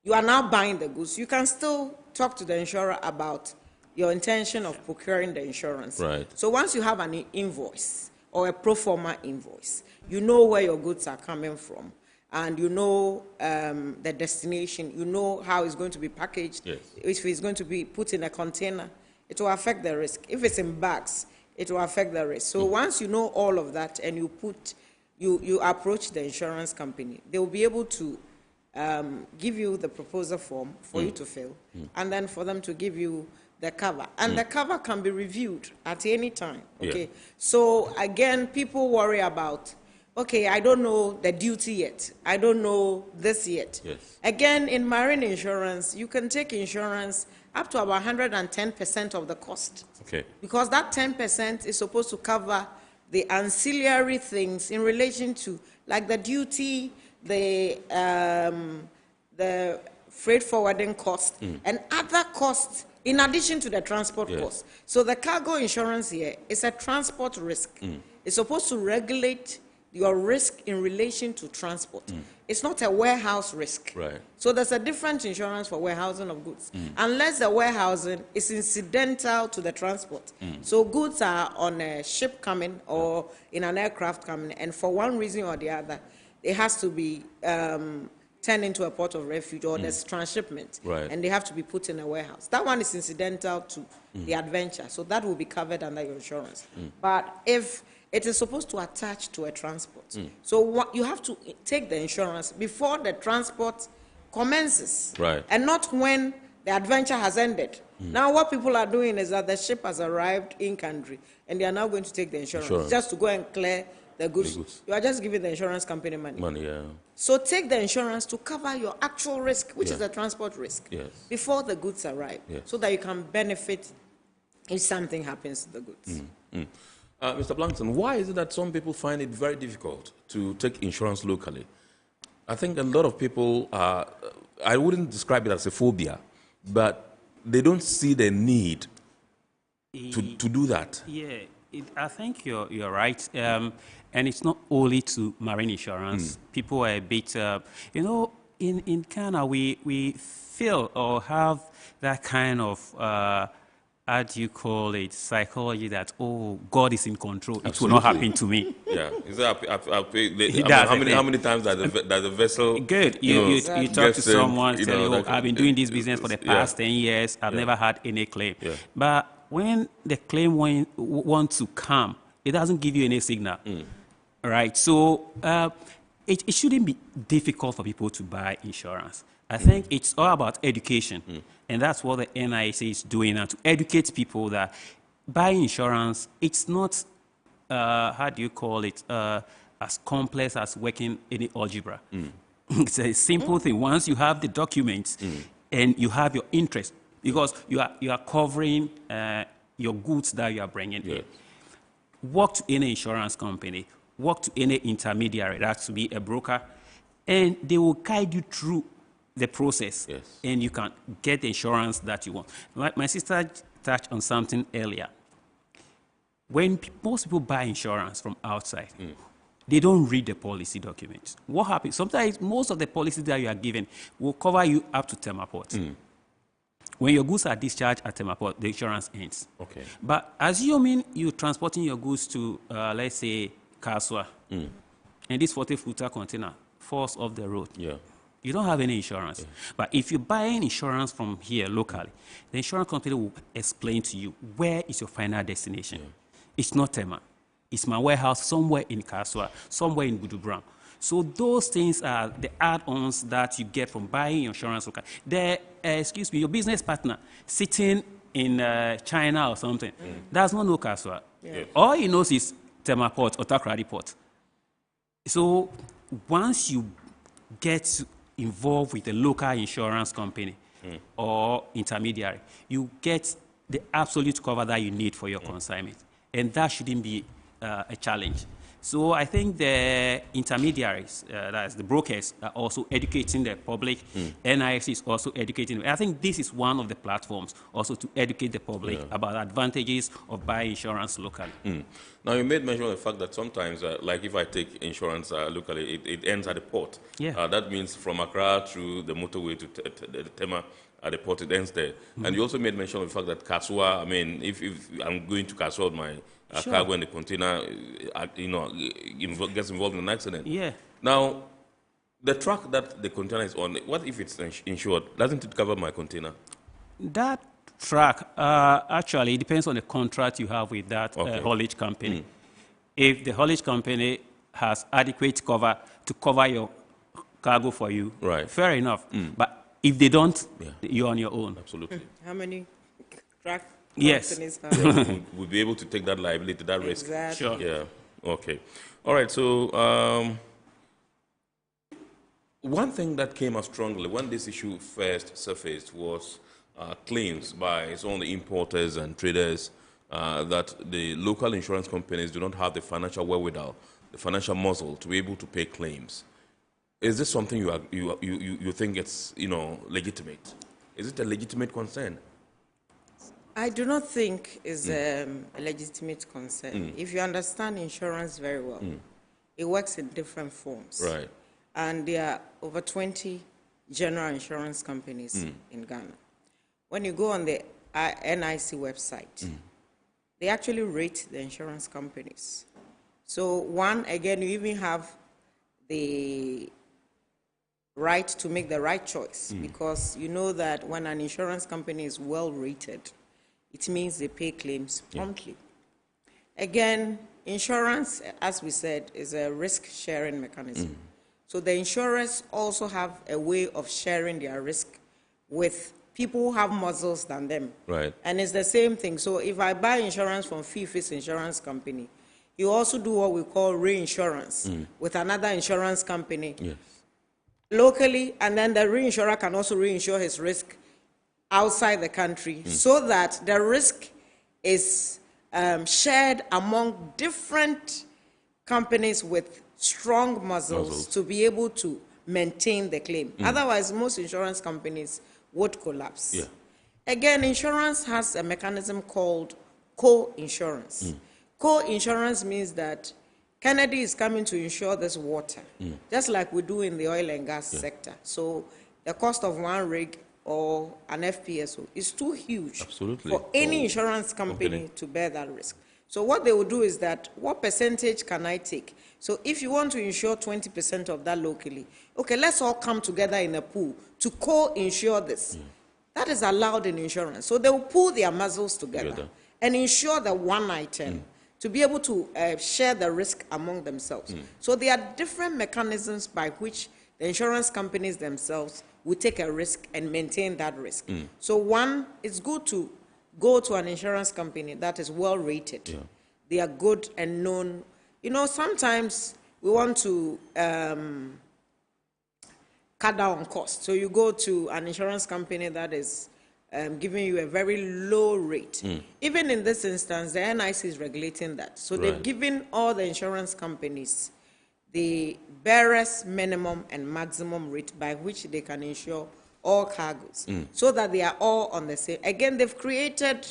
you are now buying the goods, you can still talk to the insurer about your intention of procuring the insurance. Right. So once you have an invoice or a pro forma invoice, you know where your goods are coming from, and you know the destination, you know how it's going to be packaged. If it's going to be put in a container, it will affect the risk. If it's in bags, it will affect the risk. So once you know all of that and you approach the insurance company, they will be able to give you the proposal form for you to fill, and then for them to give you the cover. And the cover can be reviewed at any time. Okay. So again, people worry about, okay, I don't know the duty yet. I don't know this yet. Again, in marine insurance, you can take insurance up to about 110% of the cost. Okay. Because that 10% is supposed to cover the ancillary things in relation to, like the duty, the freight forwarding cost, and other costs in addition to the transport cost. So the cargo insurance here is a transport risk. It's supposed to regulate your risk in relation to transport. It's not a warehouse risk. Right. So there's a different insurance for warehousing of goods, unless the warehousing is incidental to the transport. So goods are on a ship coming or in an aircraft coming, and for one reason or the other, it has to be turned into a port of refuge, or there's transshipment, and they have to be put in a warehouse. That one is incidental to the adventure, so that will be covered under your insurance. But if it is supposed to attach to a transport, so you have to take the insurance before the transport commences, and not when the adventure has ended. Now what people are doing is that the ship has arrived in country, and they are now going to take the insurance. Just to go and clear the goods. You are just giving the insurance company money. So take the insurance to cover your actual risk, which is the transport risk, before the goods arrive, so that you can benefit if something happens to the goods. Mr. Blankson, why is it that some people find it very difficult to take insurance locally? I think a lot of people are, I wouldn't describe it as a phobia, but they don't see the need to do that. Yeah, I think you're right. And it's not only to marine insurance. People are a bit, in Ghana, we feel or have that kind of, how do you call it, psychology that, oh, God is in control. It will not happen to me. Yeah. How many times does the vessel... Good. You talk to someone, tell you, oh, I've been doing this business for the past 10 years. I've never had any claim. But when the claim wants to come, it doesn't give you any signal. Right? So it shouldn't be difficult for people to buy insurance. I think it's all about education. And that's what the NIC is doing now, to educate people that buying insurance, it's not, how do you call it, as complex as working any algebra. It's a simple thing. Once you have the documents and you have your interest, because you are covering your goods that you are bringing in. walk to any insurance company, walk to any intermediary, that to be a broker, and they will guide you through the process, and you can get the insurance that you want. Like my sister touched on something earlier. When most people buy insurance from outside, they don't read the policy documents. What happens? Sometimes most of the policies that you are given will cover you up to Tema Port. When your goods are discharged at Tema Port, the insurance ends. Okay. But assuming you're transporting your goods to, let's say, Kaswa, and this 40-footer container falls off the road, you don't have any insurance. But if you're buying insurance from here locally, the insurance company will explain to you where is your final destination. It's not Tema. It's my warehouse somewhere in Kaswa, somewhere in Budubram. So those things are the add-ons that you get from buying insurance locally. Excuse me, your business partner sitting in China or something, does not know Kaswa. All he knows is Tema Port or Takrady Port. So once you get involved with a local insurance company or intermediary, you get the absolute cover that you need for your consignment. And that shouldn't be a challenge. So I think the intermediaries, that's the brokers, are also educating the public. NIS is also educating. I think this is one of the platforms also to educate the public about the advantages of buying insurance locally. Now, you made mention of the fact that sometimes, like if I take insurance locally, it ends at the port. That means from Accra through the motorway to Tema, at the port, it ends there. And you also made mention of the fact that Kaswa, I mean, if I'm going to Kaswa with my cargo and the container, gets involved in an accident. Now, the truck that the container is on, what if it's insured? Doesn't it cover my container? That truck, actually, it depends on the contract you have with that haulage company. If the haulage company has adequate cover to cover your cargo for you, fair enough. But if they don't, you're on your own. Absolutely. How many truck Yes. We'll be able to take that liability, that risk. Exactly. Sure. Yeah. Okay. All right. So one thing that came out strongly when this issue first surfaced was claims by some of the importers and traders that the local insurance companies do not have the financial wherewithal, the financial muscle to be able to pay claims. Is this something you think it's legitimate? Is it a legitimate concern? I do not think it's a legitimate concern. If you understand insurance very well, it works in different forms. Right. And there are over 20 general insurance companies in Ghana. When you go on the NIC website, they actually rate the insurance companies. So one, again, you even have the right to make the right choice because you know that when an insurance company is well rated, it means they pay claims promptly. Again, insurance, as we said, is a risk-sharing mechanism. So the insurers also have a way of sharing their risk with people who have muscles than them. Right. And it's the same thing. So if I buy insurance from Fifis Insurance Company, you also do what we call reinsurance with another insurance company locally, and then the reinsurer can also reinsure his risk outside the country so that the risk is shared among different companies with strong muscles to be able to maintain the claim. Otherwise, most insurance companies would collapse. Again, insurance has a mechanism called co-insurance. Co-insurance means that Kennedy is coming to insure this water, just like we do in the oil and gas sector. So the cost of one rig or an FPSO is too huge for any insurance company to bear that risk. So what they will do is that, what percentage can I take? So if you want to insure 20% of that locally, okay, let's all come together in a pool to co-insure this. That is allowed in insurance. So they will pool their muscles together and insure the one item to be able to share the risk among themselves. So there are different mechanisms by which the insurance companies themselves will take a risk and maintain that risk. So one, it's good to go to an insurance company that is well rated. They are good and known. You know, sometimes we want to cut down on costs. So you go to an insurance company that is giving you a very low rate. Even in this instance, the NIC is regulating that. So they've given all the insurance companies the barest minimum and maximum rate by which they can insure all cargoes, so that they are all on the same. Again, they've created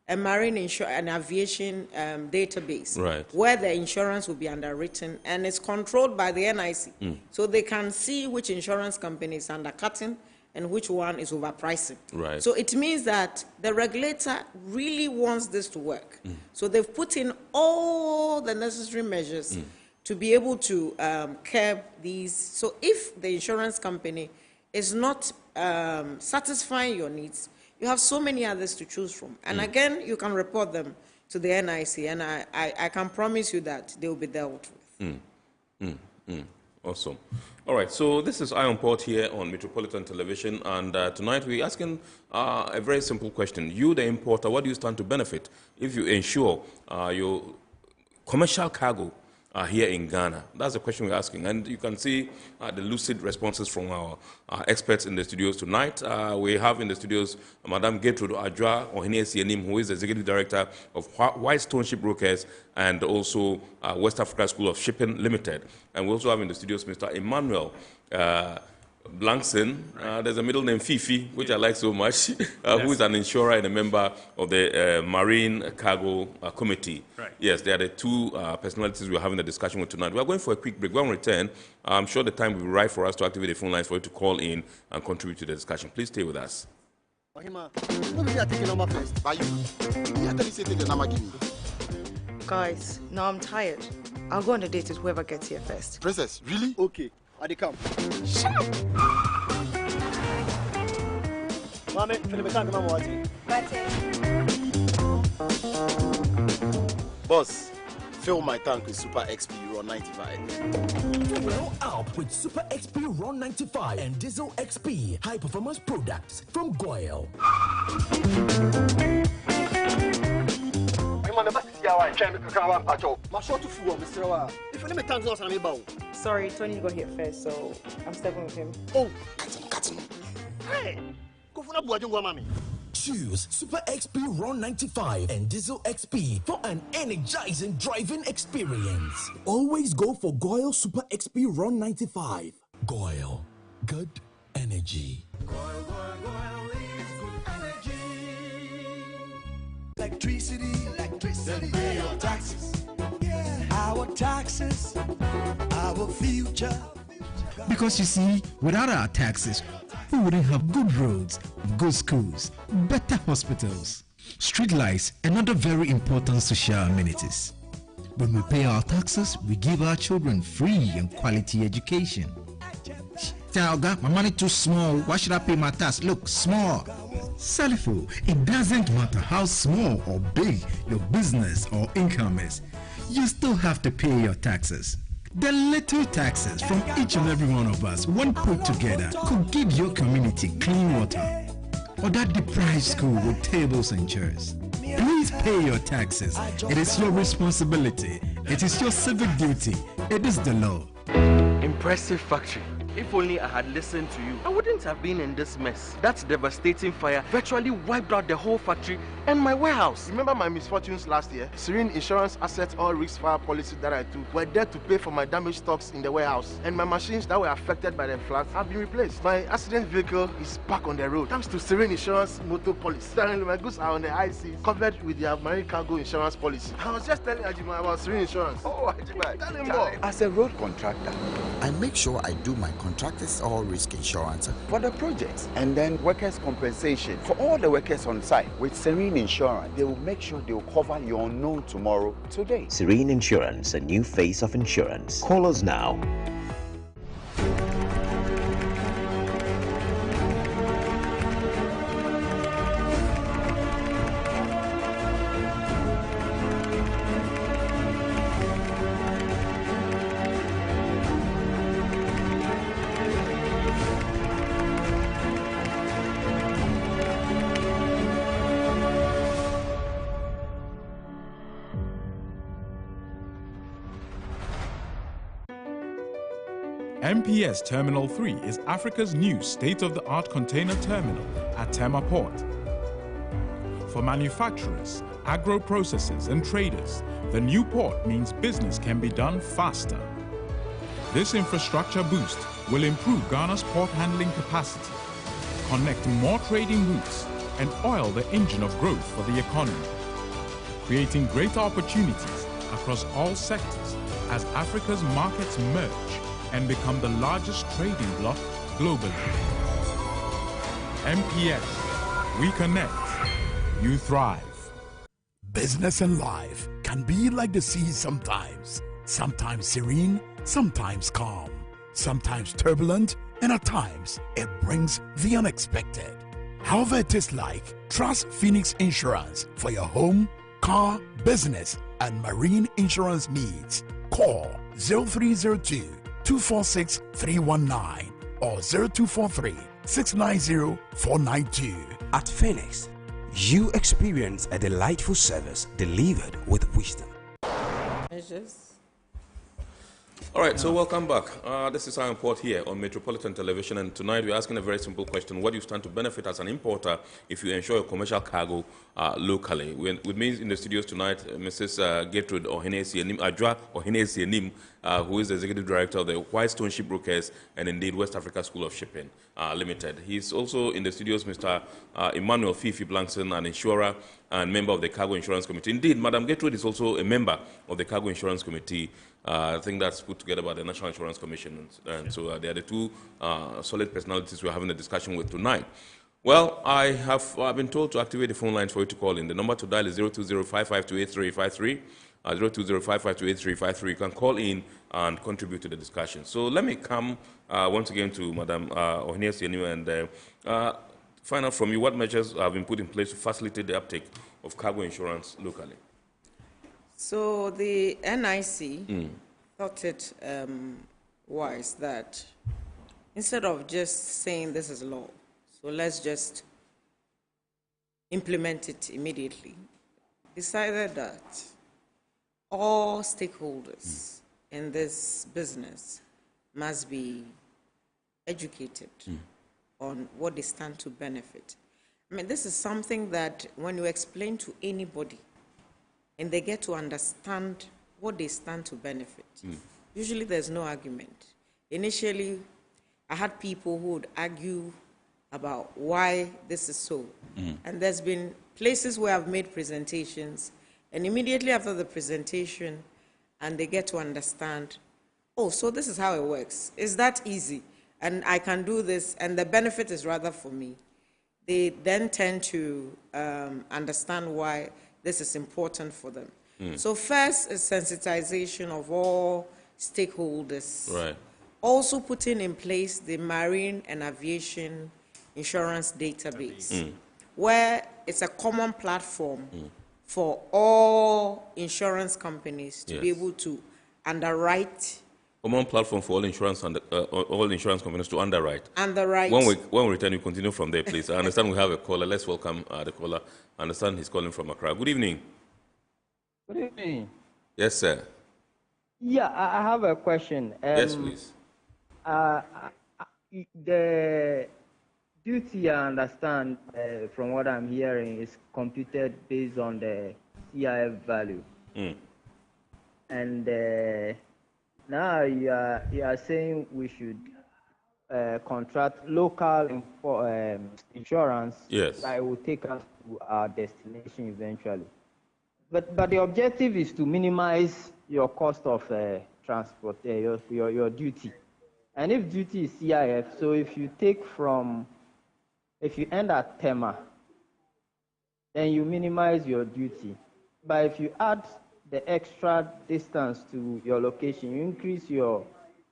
a marine and aviation database where the insurance will be underwritten, and it's controlled by the NIC. So they can see which insurance company is undercutting and which one is overpricing. So it means that the regulator really wants this to work. So they've put in all the necessary measures to be able to curb these. So if the insurance company is not satisfying your needs, you have so many others to choose from. And again, you can report them to the NIC, and I can promise you that they will be dealt with. Awesome. All right, so this is Iron Port here on Metropolitan Television, and tonight we're asking a very simple question. You, the importer, what do you stand to benefit if you insure your commercial cargo here in Ghana? That's the question we're asking, and you can see the lucid responses from our experts in the studios tonight. We have in the studios Madam Gertrude Adjoa Ohene-Sienim, who is the Executive Director of Whitestone Shipbrokers and also West Africa School of Shipping Limited. And we also have in the studios Mr. Emmanuel Blankson. There's a middle name Fifi, which I like so much, who is an insurer and a member of the Marine Cargo Committee. Yes, they are the two personalities we're having a discussion with tonight. We're going for a quick break. When we return, I'm sure the time will be right for us to activate the phone lines for you to call in and contribute to the discussion. Please stay with us. Guys, now I'm tired. I'll go on a date with whoever gets here first. Princess, really? Okay, I come. Shut up! Boss, fill my tank with Super XP Euro 95. Well up with Super XP Ron 95 and Diesel XP high performance products from Goyle. Sorry, Tony got here first, so I'm stepping with him. Oh, cut him. Hey, go for a Choose Super XP Ron 95 and Diesel XP for an energizing driving experience. Always go for Goyle Super XP Ron 95. Goyle, good energy. Goyle is good energy. Electricity, then pay your taxes. Yeah, our taxes, our future. Because you see, without our taxes, we wouldn't have good roads, good schools, better hospitals, street lights, and other very important social amenities. When we pay our taxes, we give our children free and quality education. Talga, my money too small. Why should I pay my tax? Look, small. Salifo, it doesn't matter how small or big your business or income is, you still have to pay your taxes. The little taxes from each and every one of us, when put together, could give your community clean water or that deprived school with tables and chairs. Please pay your taxes. It is your responsibility. It is your civic duty. It is the law. Impressive factory. If only I had listened to you, I wouldn't have been in this mess. That devastating fire virtually wiped out the whole factory and my warehouse. Remember my misfortunes last year? Serene Insurance Asset All Risk Fire policy that I took were there to pay for my damaged stocks in the warehouse, and my machines that were affected by the floods have been replaced. My accident vehicle is back on the road thanks to Serene Insurance motor policy. Currently, my goods are on the high seas, covered with their marine cargo insurance policy. I was just telling Ajima about Serene Insurance. Oh, Ajima, tell him more. As a road contractor, I make sure I do my contractors all risk insurance for the projects, and then workers' compensation for all the workers on site. With Serene Insurance, they will make sure they will cover your unknown tomorrow today. Serene Insurance, a new face of insurance. Call us now. MPS Terminal 3 is Africa's new state-of-the-art container terminal at Tema Port. For manufacturers, agro-processors and traders, the new port means business can be done faster. This infrastructure boost will improve Ghana's port handling capacity, connect more trading routes, and oil the engine of growth for the economy, creating greater opportunities across all sectors as Africa's markets merge and become the largest trading bloc globally. MPS, we connect, you thrive. Business and life can be like the sea sometimes. Sometimes serene, sometimes calm, sometimes turbulent, and at times it brings the unexpected. However it is like, trust Phoenix Insurance for your home, car, business, and marine insurance needs. Call 0302 246 319 or 0243 690 492. At Phoenix, you experience a delightful service delivered with wisdom. All right, so welcome back. This is our import here on Metropolitan Television, and tonight we're asking a very simple question. What do you stand to benefit as an importer if you insure your commercial cargo locally? With me in the studios tonight, Mrs. Gertrude Ohenesi-Anim, who is the Executive Director of the Whitestone Shipbrokers and indeed West Africa School of Shipping Limited. He's also in the studios, Mr. Emmanuel Fifi Blankson, an insurer and member of the Cargo Insurance Committee. Indeed, Madam Gertrude is also a member of the Cargo Insurance Committee. I think that's put together by the National Insurance Commission. And so they are the two solid personalities we're having a discussion with tonight. Well, I've been told to activate the phone lines for you to call in. The number to dial is 020-5528-353, 020-5528-353. You can call in and contribute to the discussion. So let me come once again to Madam Ohenesi-Anim and find out from you what measures have been put in place to facilitate the uptake of cargo insurance locally. So the NIC thought it wise that instead of just saying this is law, so let's just implement it immediately, decided that all stakeholders in this business must be educated on what they stand to benefit. I mean, this is something that when you explain to anybody, and they get to understand what they stand to benefit. Usually there's no argument. Initially, I had people who would argue about why this is so. And there's been places where I've made presentations, and immediately after the presentation, and they get to understand, oh, so this is how it works. It's that easy, and I can do this, and the benefit is rather for me. They then tend to understand why this is important for them. So first is sensitization of all stakeholders. Right. Also putting in place the marine and aviation insurance database, where it's a common platform for all insurance companies to be able to underwrite. Common platform for all insurance companies to underwrite. Underwrite. When we return, you continue from there, please. I understand we have a caller. Let's welcome the caller. I understand he's calling from Accra. Good evening. Good evening. Yes, sir. Yeah, I have a question. Yes, please. The duty, I understand, from what I'm hearing, is computed based on the CIF value. And now you are saying we should contract local insurance that will take us to our destination eventually. But the objective is to minimize your cost of transport, your duty. And if duty is CIF, so if you end at Tema, then you minimize your duty. But if you add the extra distance to your location, you increase your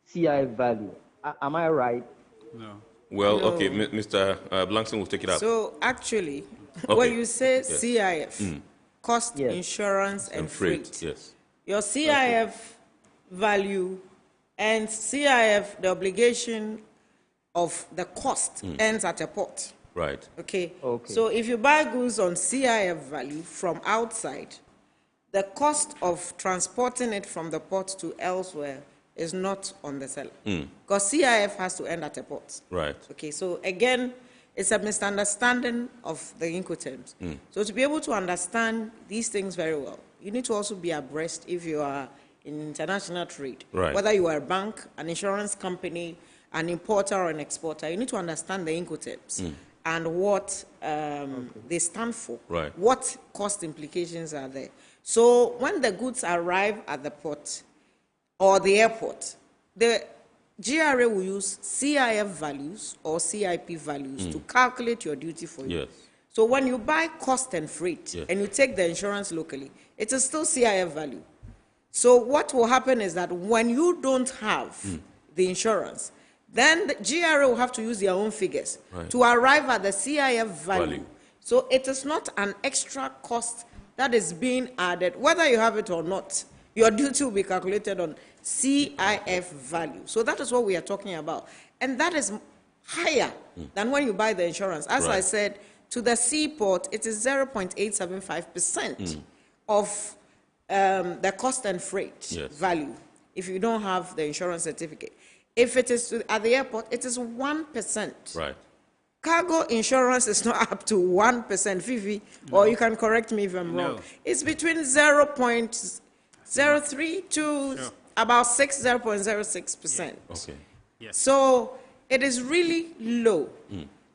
CIF value. Am I right? No. Well, okay, Mr. Blankson will take it up. So actually, when you say CIF, cost, insurance, and freight, your CIF value and CIF, the obligation of the cost ends at a port. Right. Okay. So if you buy goods on CIF value from outside, the cost of transporting it from the port to elsewhere is not on the seller. Because CIF has to end at a port. Right. Okay, so again, it's a misunderstanding of the Incoterms. So to be able to understand these things very well, you need to also be abreast if you are in international trade. Right. Whether you are a bank, an insurance company, an importer or an exporter, you need to understand the Incoterms and what they stand for. Right. What cost implications are there. So when the goods arrive at the port or the airport, the GRA will use CIF values or CIP values to calculate your duty for you. Yes. So when you buy cost and freight and you take the insurance locally, it is still CIF value. So what will happen is that when you don't have the insurance, then the GRA will have to use their own figures to arrive at the CIF value. So it is not an extra cost that is being added, whether you have it or not. Your duty will be calculated on CIF value. So that is what we are talking about. And that is higher than when you buy the insurance. As I said, to the seaport, it is 0.875% of the cost and freight value if you don't have the insurance certificate. If it is at the airport, it is 1%. Right. Cargo insurance is not up to 1%, Fifi, or you can correct me if I'm wrong. It's between 0.03 to about 0.06%. Okay. Yes. So it is really low.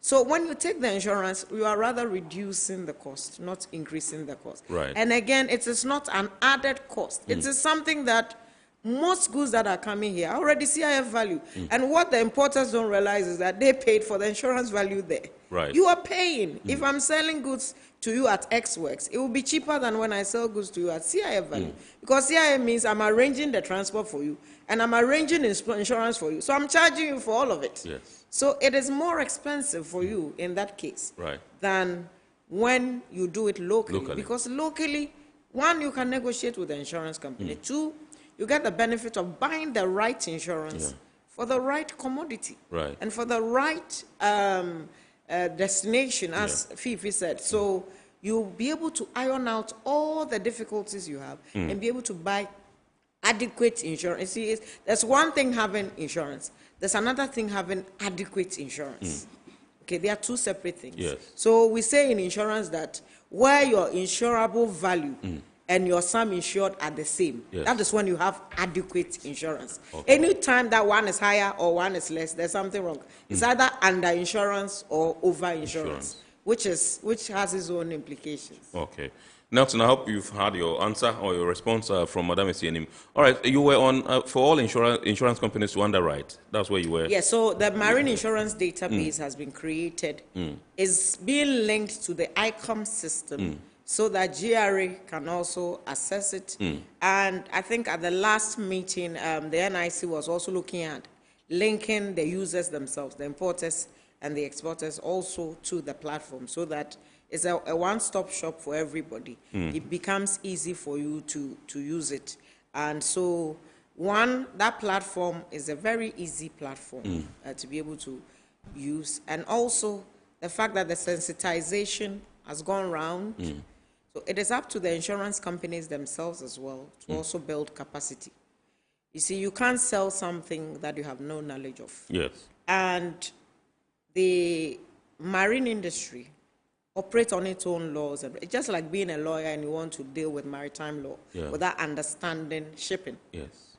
So when you take the insurance, you are rather reducing the cost, not increasing the cost. Right. And again, it is not an added cost. It is something that most goods that are coming here are already CIF value. And what the importers don't realize is that they paid for the insurance value there. Right. You are paying. If I'm selling goods to you at X Works, it will be cheaper than when I sell goods to you at CIF value. Because CIF means I'm arranging the transport for you and I'm arranging insurance for you. So I'm charging you for all of it. Yes. So it is more expensive for you in that case than when you do it locally. Because locally, one, you can negotiate with the insurance company. Two, you get the benefit of buying the right insurance for the right commodity and for the right destination, as Fifi said. So you'll be able to iron out all the difficulties you have and be able to buy adequate insurance. See, there's one thing having insurance. There's another thing having adequate insurance. Okay, they are two separate things. Yes. So we say in insurance that where your insurable value and your sum insured are the same. That is when you have adequate insurance. Anytime that one is higher or one is less, there's something wrong. It's either under insurance or over insurance, which has its own implications. Okay. Nelson, I hope you've had your answer or your response from Madame Esienim. All right, you were on for all insurance companies to underwrite. That's where you were. Yeah, so the marine insurance database has been created. It's being linked to the ICOM system so that GRA can also access it. And I think at the last meeting, the NIC was also looking at linking the users themselves, the importers and the exporters also to the platform so that it's a one-stop shop for everybody. It becomes easy for you to use it. And so, one, that platform is a very easy platform to be able to use. And also, the fact that the sensitization has gone round. So it is up to the insurance companies themselves as well to also build capacity. You see, you can't sell something that you have no knowledge of. Yes. And the marine industry operate on its own laws. It's just like being a lawyer and you want to deal with maritime law without understanding shipping. Yes.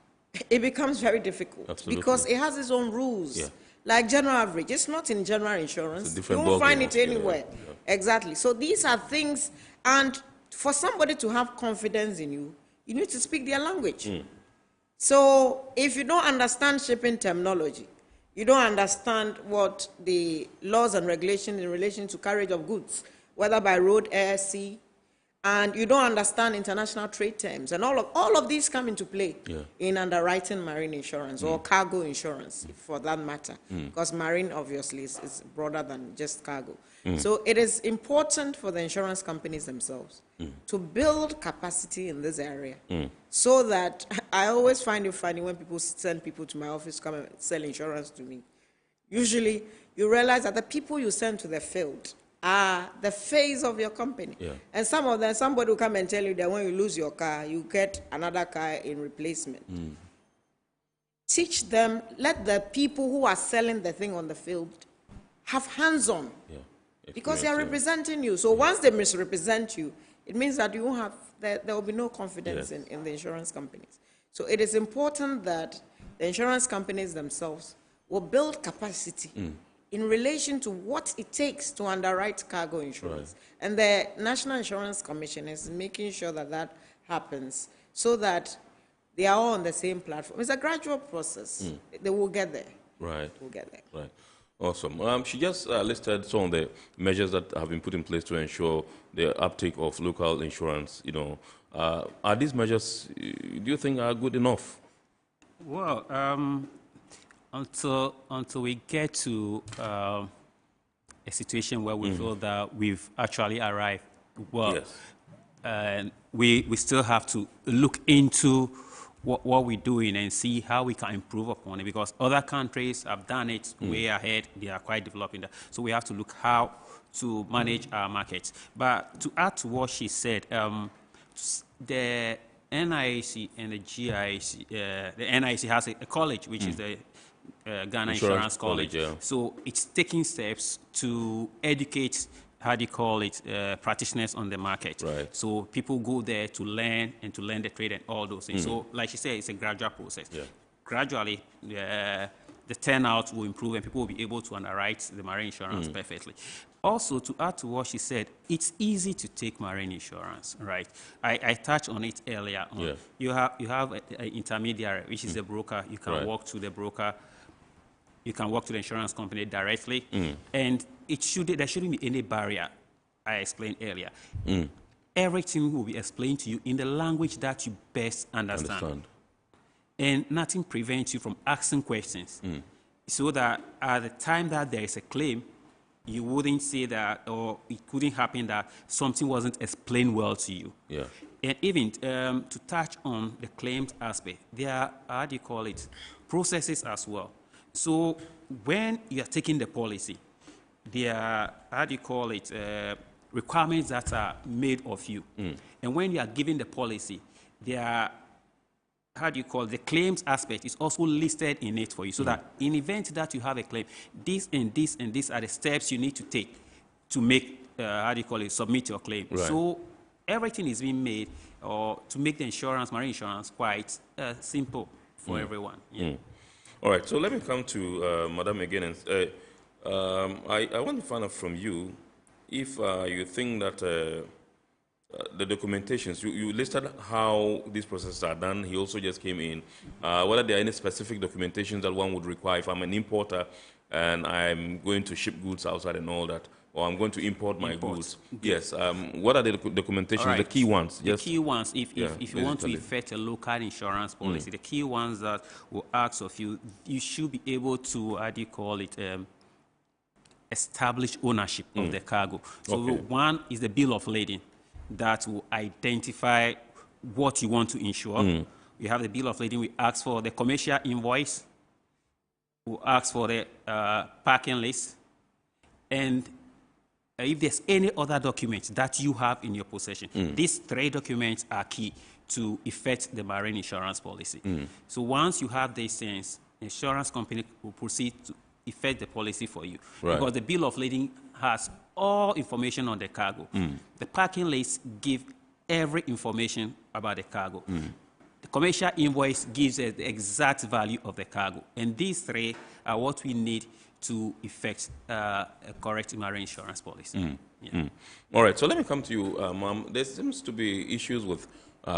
It becomes very difficult because it has its own rules. Like general average, it's not in general insurance. You won't find it anywhere. Exactly. So these are things, and for somebody to have confidence in you, you need to speak their language. So if you don't understand shipping terminology, you don't understand what the laws and regulations in relation to carriage of goods, whether by road, air, sea, and you don't understand international trade terms, and all of these come into play in underwriting marine insurance or cargo insurance, for that matter, because marine obviously is broader than just cargo. So it is important for the insurance companies themselves to build capacity in this area, so that I always find it funny when people send people to my office to come and sell insurance to me. Usually, you realize that the people you send to the field are the face of your company. And some of them, somebody will come and tell you that when you lose your car, you get another car in replacement. teach them, let the people who are selling the thing on the field have hands-on. Yeah. Because they are representing you. So once they misrepresent you, it means that you won't have, there will be no confidence in the insurance companies. So it is important that the insurance companies themselves will build capacity in relation to what it takes to underwrite cargo insurance. Right. And the National Insurance Commission is making sure that that happens so that they are all on the same platform. It's a gradual process. They will get there. Right. We'll get there. Right. Awesome. She just listed some of the measures that have been put in place to ensure the uptake of local insurance. You know, are these measures, do you think, are good enough? Well, until we get to a situation where we feel that we've actually arrived, well, we still have to look into what we're doing and see how we can improve upon it, because other countries have done it way ahead. They are quite developing that. So we have to look how to manage our markets. But to add to what she said, the NIAC and the GIAC, the NIAC has a college, which is the Ghana Insurance College. So it's taking steps to educate, how do you call it, practitioners on the market. Right. So people go there to learn and to learn the trade and all those things. So like she said, it's a gradual process. Gradually, the turnout will improve and people will be able to underwrite the marine insurance perfectly. Also, to add to what she said, it's easy to take marine insurance, right? I touched on it earlier on. You have an intermediary, which is the broker. You can walk to the broker. You can walk to the insurance company directly, and there shouldn't be any barrier. I explained earlier. Everything will be explained to you in the language that you best understand. And nothing prevents you from asking questions, so that at the time that there is a claim, you wouldn't say that, or it couldn't happen that something wasn't explained well to you. And even to touch on the claims aspect, there are, how do you call it, processes as well. So when you are taking the policy, there are, how do you call it, requirements that are made of you. And when you are giving the policy, there are, how do you call it, the claims aspect is also listed in it for you, so that in event that you have a claim, this and this and this are the steps you need to take to make, how do you call it, submit your claim. So everything is being made to make the insurance, marine insurance, quite simple for everyone. All right, so let me come to Madam again. And I want to find out from you if you think that the documentations, you listed how these processes are done. He also just came in. Whether there are any specific documentations that one would require if I'm an importer and I'm going to ship goods outside and all that, or I'm going to import my goods. Yes. What are the documentations, the key ones? The key ones, if you want to effect a local insurance policy, the key ones that will ask of you, you should be able to, how do you call it, establish ownership of the cargo. So one is the bill of lading that will identify what you want to insure. We have the bill of lading. We ask for the commercial invoice. We ask for the packing list. And if there's any other documents that you have in your possession, these three documents are key to effect the marine insurance policy. So once you have these things, the insurance company will proceed to effect the policy for you. Because the bill of lading has all information on the cargo. The packing list gives every information about the cargo. The commercial invoice gives us the exact value of the cargo. And these three are what we need to effect a correct marine insurance policy. All right, so let me come to you, Ma'am. There seems to be issues with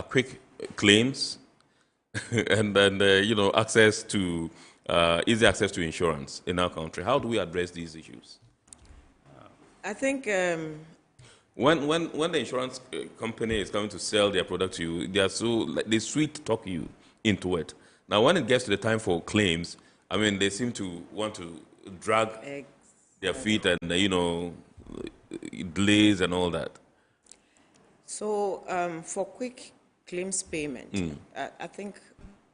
quick claims and then, you know, access to, easy access to insurance in our country. How do we address these issues? I think when the insurance company is coming to sell their product to you, they sweet talk you into it. Now, when it gets to the time for claims, I mean, they seem to want to drag their feet and, you know, delays and all that. So for quick claims payment, I think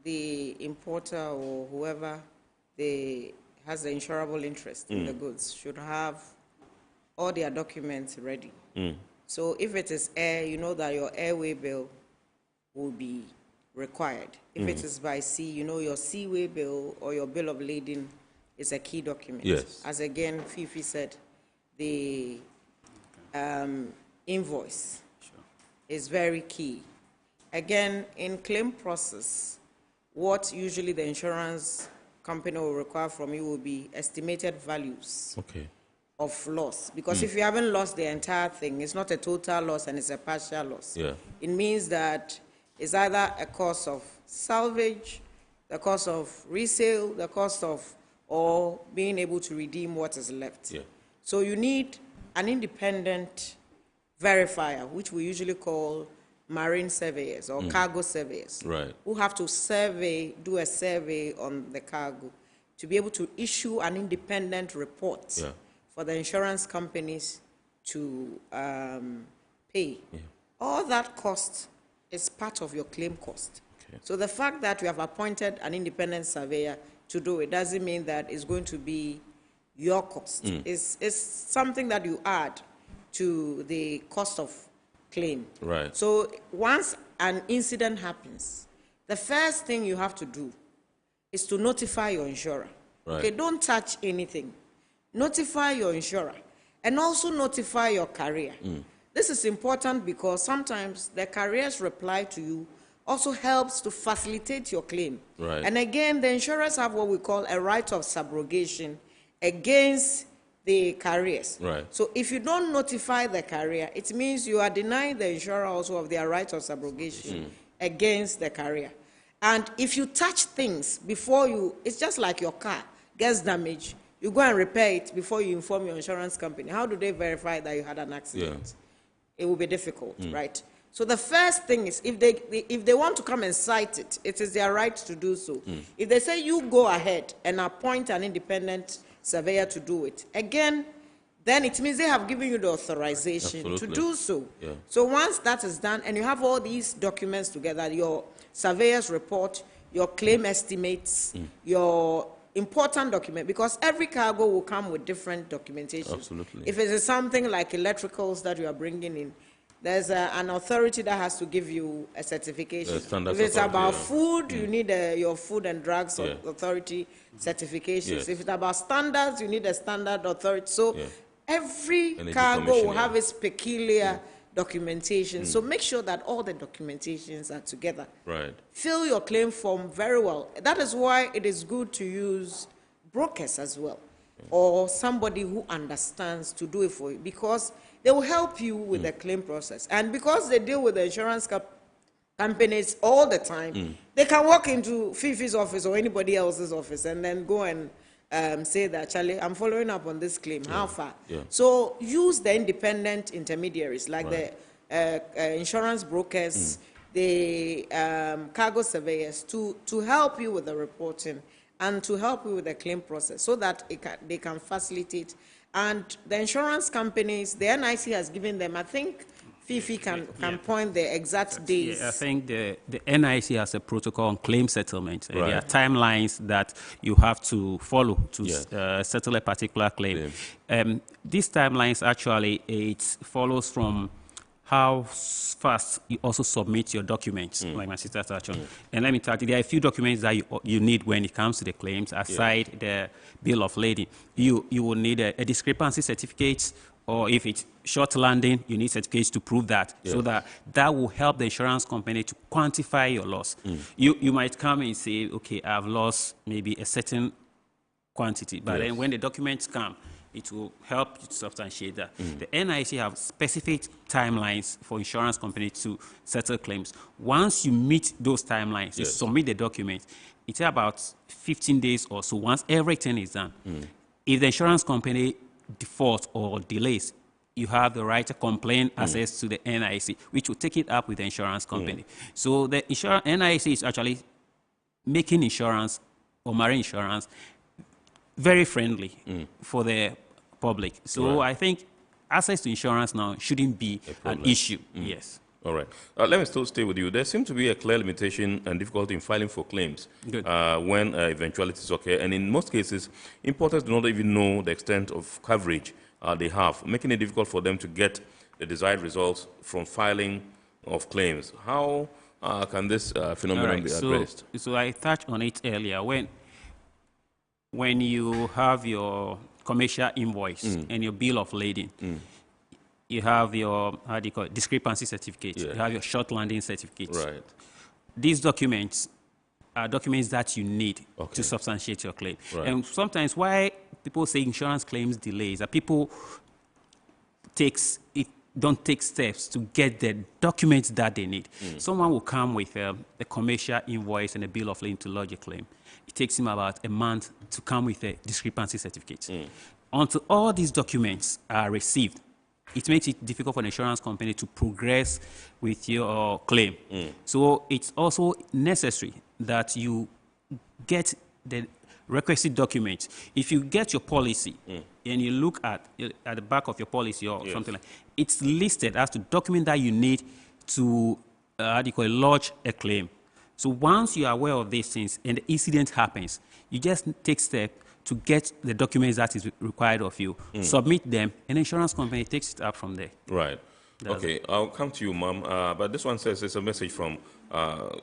the importer or whoever has the insurable interest in the goods should have all their documents ready. So if it is air, you know that your airway bill will be required. If it is by sea, you know, your seaway bill or your bill of lading is a key document. Yes. As again, Fifi said, the invoice is very key. Again, in claim process, what usually the insurance company will require from you will be estimated values of loss. Because if you haven't lost the entire thing, it's not a total loss and it's a partial loss. Yeah. It means that it's either a cost of salvage, the cost of resale, the cost of, or being able to redeem what is left. Yeah. So you need an independent verifier, which we usually call marine surveyors or cargo surveyors, who have to do a survey on the cargo to be able to issue an independent report for the insurance companies to pay. All that cost is part of your claim cost. So the fact that you have appointed an independent surveyor to do it doesn't mean that it's going to be your cost. It's something that you add to the cost of claim. Right. So once an incident happens, the first thing you have to do is to notify your insurer. Right. Okay, don't touch anything. Notify your insurer and also notify your carrier. This is important because sometimes the carrier's reply to you also helps to facilitate your claim. Right. And again, the insurers have what we call a right of subrogation against the carriers. Right. So if you don't notify the carrier, it means you are denying the insurer also of their right of subrogation against the carrier. And if you touch things before you, it's just like your car gets damaged, you go and repair it before you inform your insurance company. How do they verify that you had an accident? It will be difficult, right? So the first thing is, if they want to come and cite it, it is their right to do so. If they say you go ahead and appoint an independent surveyor to do it, again, then it means they have given you the authorization to do so. So once that is done, and you have all these documents together, your surveyor's report, your claim estimates, your important document, because every cargo will come with different documentation. If it is something like electricals that you are bringing in, there's an authority that has to give you a certification. If it's about food, you need your Food and Drugs Authority certifications. If it's about standards, you need a standard authority. So every cargo will have its peculiar documentation. So make sure that all the documentations are together. Right. Fill your claim form very well. That is why it is good to use brokers as well, or somebody who understands to do it for you, because they will help you with the claim process. And because they deal with the insurance companies all the time, they can walk into Fifi's office or anybody else's office and then go and say that, Charlie, I'm following up on this claim. How far? So use the independent intermediaries like the insurance brokers, the cargo surveyors to help you with the reporting and to help you with the claim process so that they can facilitate. And the insurance companies, the NIC has given them, I think Fifi can point the exact days. I think the NIC has a protocol on claim settlement. There are timelines that you have to follow to settle a particular claim. These timelines actually, it follows from how fast you also submit your documents, like my sister touched on. And let me tell you, there are a few documents that you need when it comes to the claims, aside the bill of lading. You will need a discrepancy certificate, or if it's short landing, you need certificates to prove that, so that will help the insurance company to quantify your loss. You might come and say, okay, I've lost maybe a certain quantity, but then when the documents come, it will help you to substantiate that. The NIC have specific timelines for insurance companies to settle claims. Once you meet those timelines, you submit the documents. It's about 15 days or so once everything is done. If the insurance company defaults or delays, you have the right to complain access to the NIC, which will take it up with the insurance company. So the NIC is actually making insurance or marine insurance very friendly for the public. So I think access to insurance now shouldn't be an issue. Yes. All right. Let me still stay with you. There seems to be a clear limitation and difficulty in filing for claims when eventualities occur. And in most cases, importers do not even know the extent of coverage they have, making it difficult for them to get the desired results from filing of claims. How can this phenomenon be addressed? So I touched on it earlier. When you have your commercial invoice and your bill of lading, you have your, how do you call it, discrepancy certificate, you have your short landing certificate. Right. These documents are documents that you need to substantiate your claim. Right. And sometimes why people say insurance claims delays are people don't take steps to get the documents that they need. Someone will come with a commercial invoice and a bill of lading to lodge a claim. It takes him about a month to come with a discrepancy certificate. Until all these documents are received, it makes it difficult for the insurance company to progress with your claim. So it's also necessary that you get the requisite documents. If you get your policy and you look at the back of your policy or something like, it's listed as the document that you need to lodge a claim. So once you are aware of these things and the incident happens, you just take steps to get the documents that is required of you, submit them, and the insurance company takes it up from there. Right. Okay, I'll come to you, Ma'am. But this one says it's a message from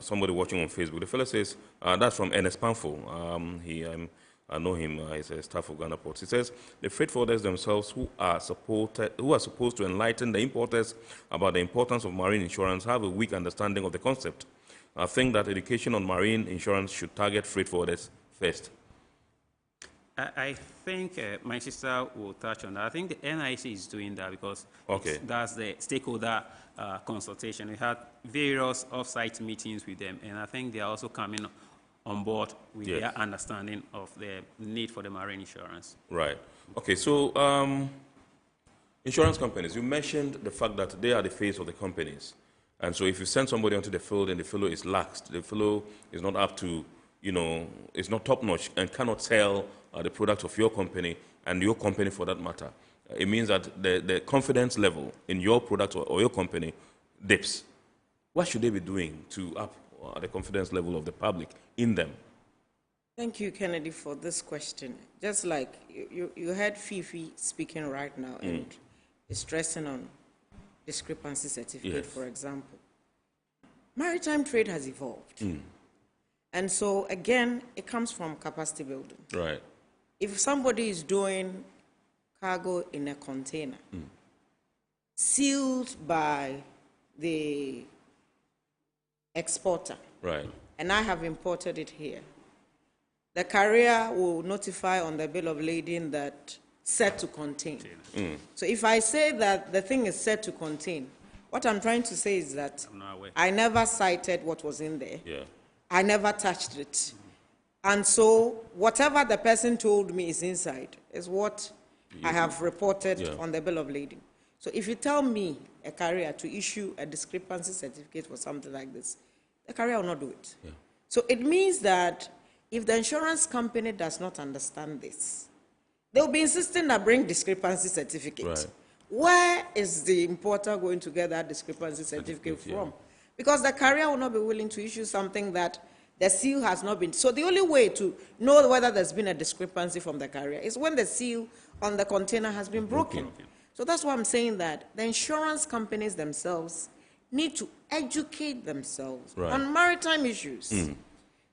somebody watching on Facebook. The fellow says, that's from Ernest Panfo. I know him, he's a staff of Ghana Ports. He says, the freight forwarders themselves who are supposed to enlighten the importers about the importance of marine insurance have a weak understanding of the concept. I think that education on marine insurance should target freight forwarders first. I think my sister will touch on that. I think the NIC is doing that because that's the stakeholder consultation. We had various off-site meetings with them, and I think they are also coming on board with their understanding of the need for the marine insurance. Right. Okay, so insurance companies, you mentioned the fact that they are the face of the companies. And so if you send somebody onto the field and the fellow is laxed, the fellow is not up to, is not top-notch and cannot sell the product of your company and your company for that matter, it means that the confidence level in your product or your company dips. What should they be doing to up the confidence level of the public in them? Thank you, Kennedy, for this question. Just like you heard Fifi speaking right now and stressing on discrepancy certificate, for example. Maritime trade has evolved. And so, again, it comes from capacity building. Right. If somebody is doing cargo in a container, sealed by the exporter, right, and I have imported it here, the carrier will notify on the bill of lading that set to contain. So if I say that the thing is set to contain, what I'm trying to say is that I never cited what was in there. I never touched it. And so whatever the person told me is inside is what I have reported on the bill of lading. So if you tell me, a carrier, to issue a discrepancy certificate for something like this, the carrier will not do it. So it means that if the insurance company does not understand this, they'll be insisting that bring discrepancy certificate. Right. Where is the importer going to get that discrepancy certificate from? Because the carrier will not be willing to issue something that the seal has not been. So the only way to know whether there's been a discrepancy from the carrier is when the seal on the container has been broken. So that's why I'm saying that the insurance companies themselves need to educate themselves on maritime issues.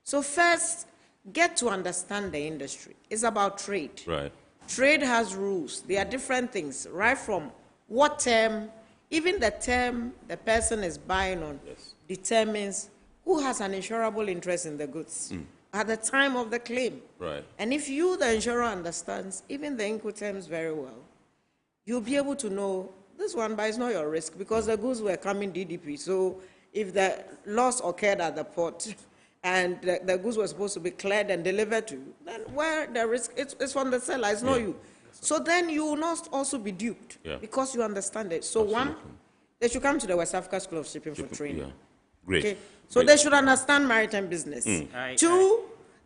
So first, get to understand the industry. It's about trade. Right. Trade has rules. There are different things, right from what term, even the term the person is buying on determines who has an insurable interest in the goods at the time of the claim. Right. And if you, the insurer, understands even the Incoterms very well, you'll be able to know this one, but it's not your risk because the goods were coming DDP. So if the loss occurred at the port and the goods were supposed to be cleared and delivered to you, then where the risk, it's from the seller, it's not you. So then you will not also be duped because you understand it. So one, they should come to the West Africa School of Shipping for training. Great. Okay? So they should understand maritime business. Two,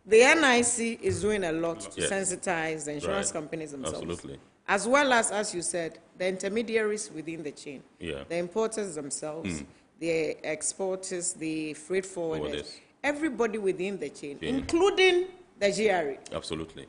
the NIC is doing a lot to sensitize the insurance companies themselves. Absolutely. As well as you said, the intermediaries within the chain, the importers themselves, the exporters, the freight forwarders, everybody within the chain, including the GRE. Absolutely.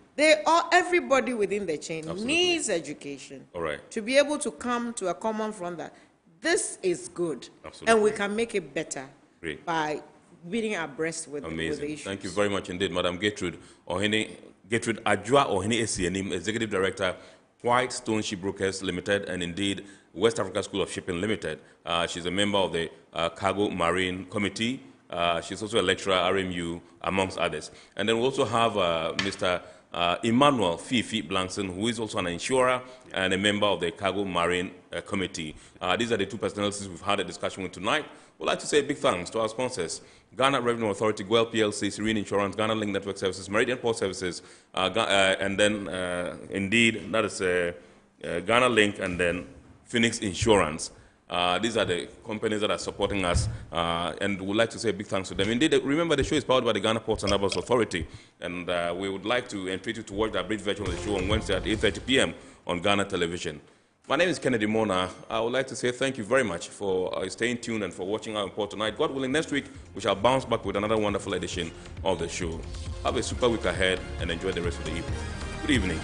Everybody within the chain needs education to be able to come to a common front that this is good and we can make it better Great. by being abreast with, Amazing. with the issues. Thank you very much indeed, Madam Gertrude Ajua Ohene Esienim, Executive Director, White Stone Shipbrokers Limited, and indeed West Africa School of Shipping Limited. She's a member of the Cargo Marine Committee. She's also a lecturer at RMU, amongst others. And then we also have Mr. Emmanuel Fifi Blankson, who is also an insurer and a member of the Cargo Marine Committee. These are the two personalities we've had a discussion with tonight. We'd like to say big thanks to our sponsors: Ghana Revenue Authority, GWEL PLC, Serene Insurance, Ghana Link Network Services, Meridian Port Services, and then indeed, that is Ghana Link, and then Phoenix Insurance. These are the companies that are supporting us, and we'd like to say big thanks to them. Indeed, remember the show is powered by the Ghana Ports and Harbours Authority, and we would like to entreat you to watch the abridged version of the show on Wednesday at 8:30 p.m. on Ghana Television. My name is Kennedy Mona. I would like to say thank you very much for staying tuned and for watching our report tonight. God willing, next week we shall bounce back with another wonderful edition of the show. Have a super week ahead and enjoy the rest of the evening. Good evening.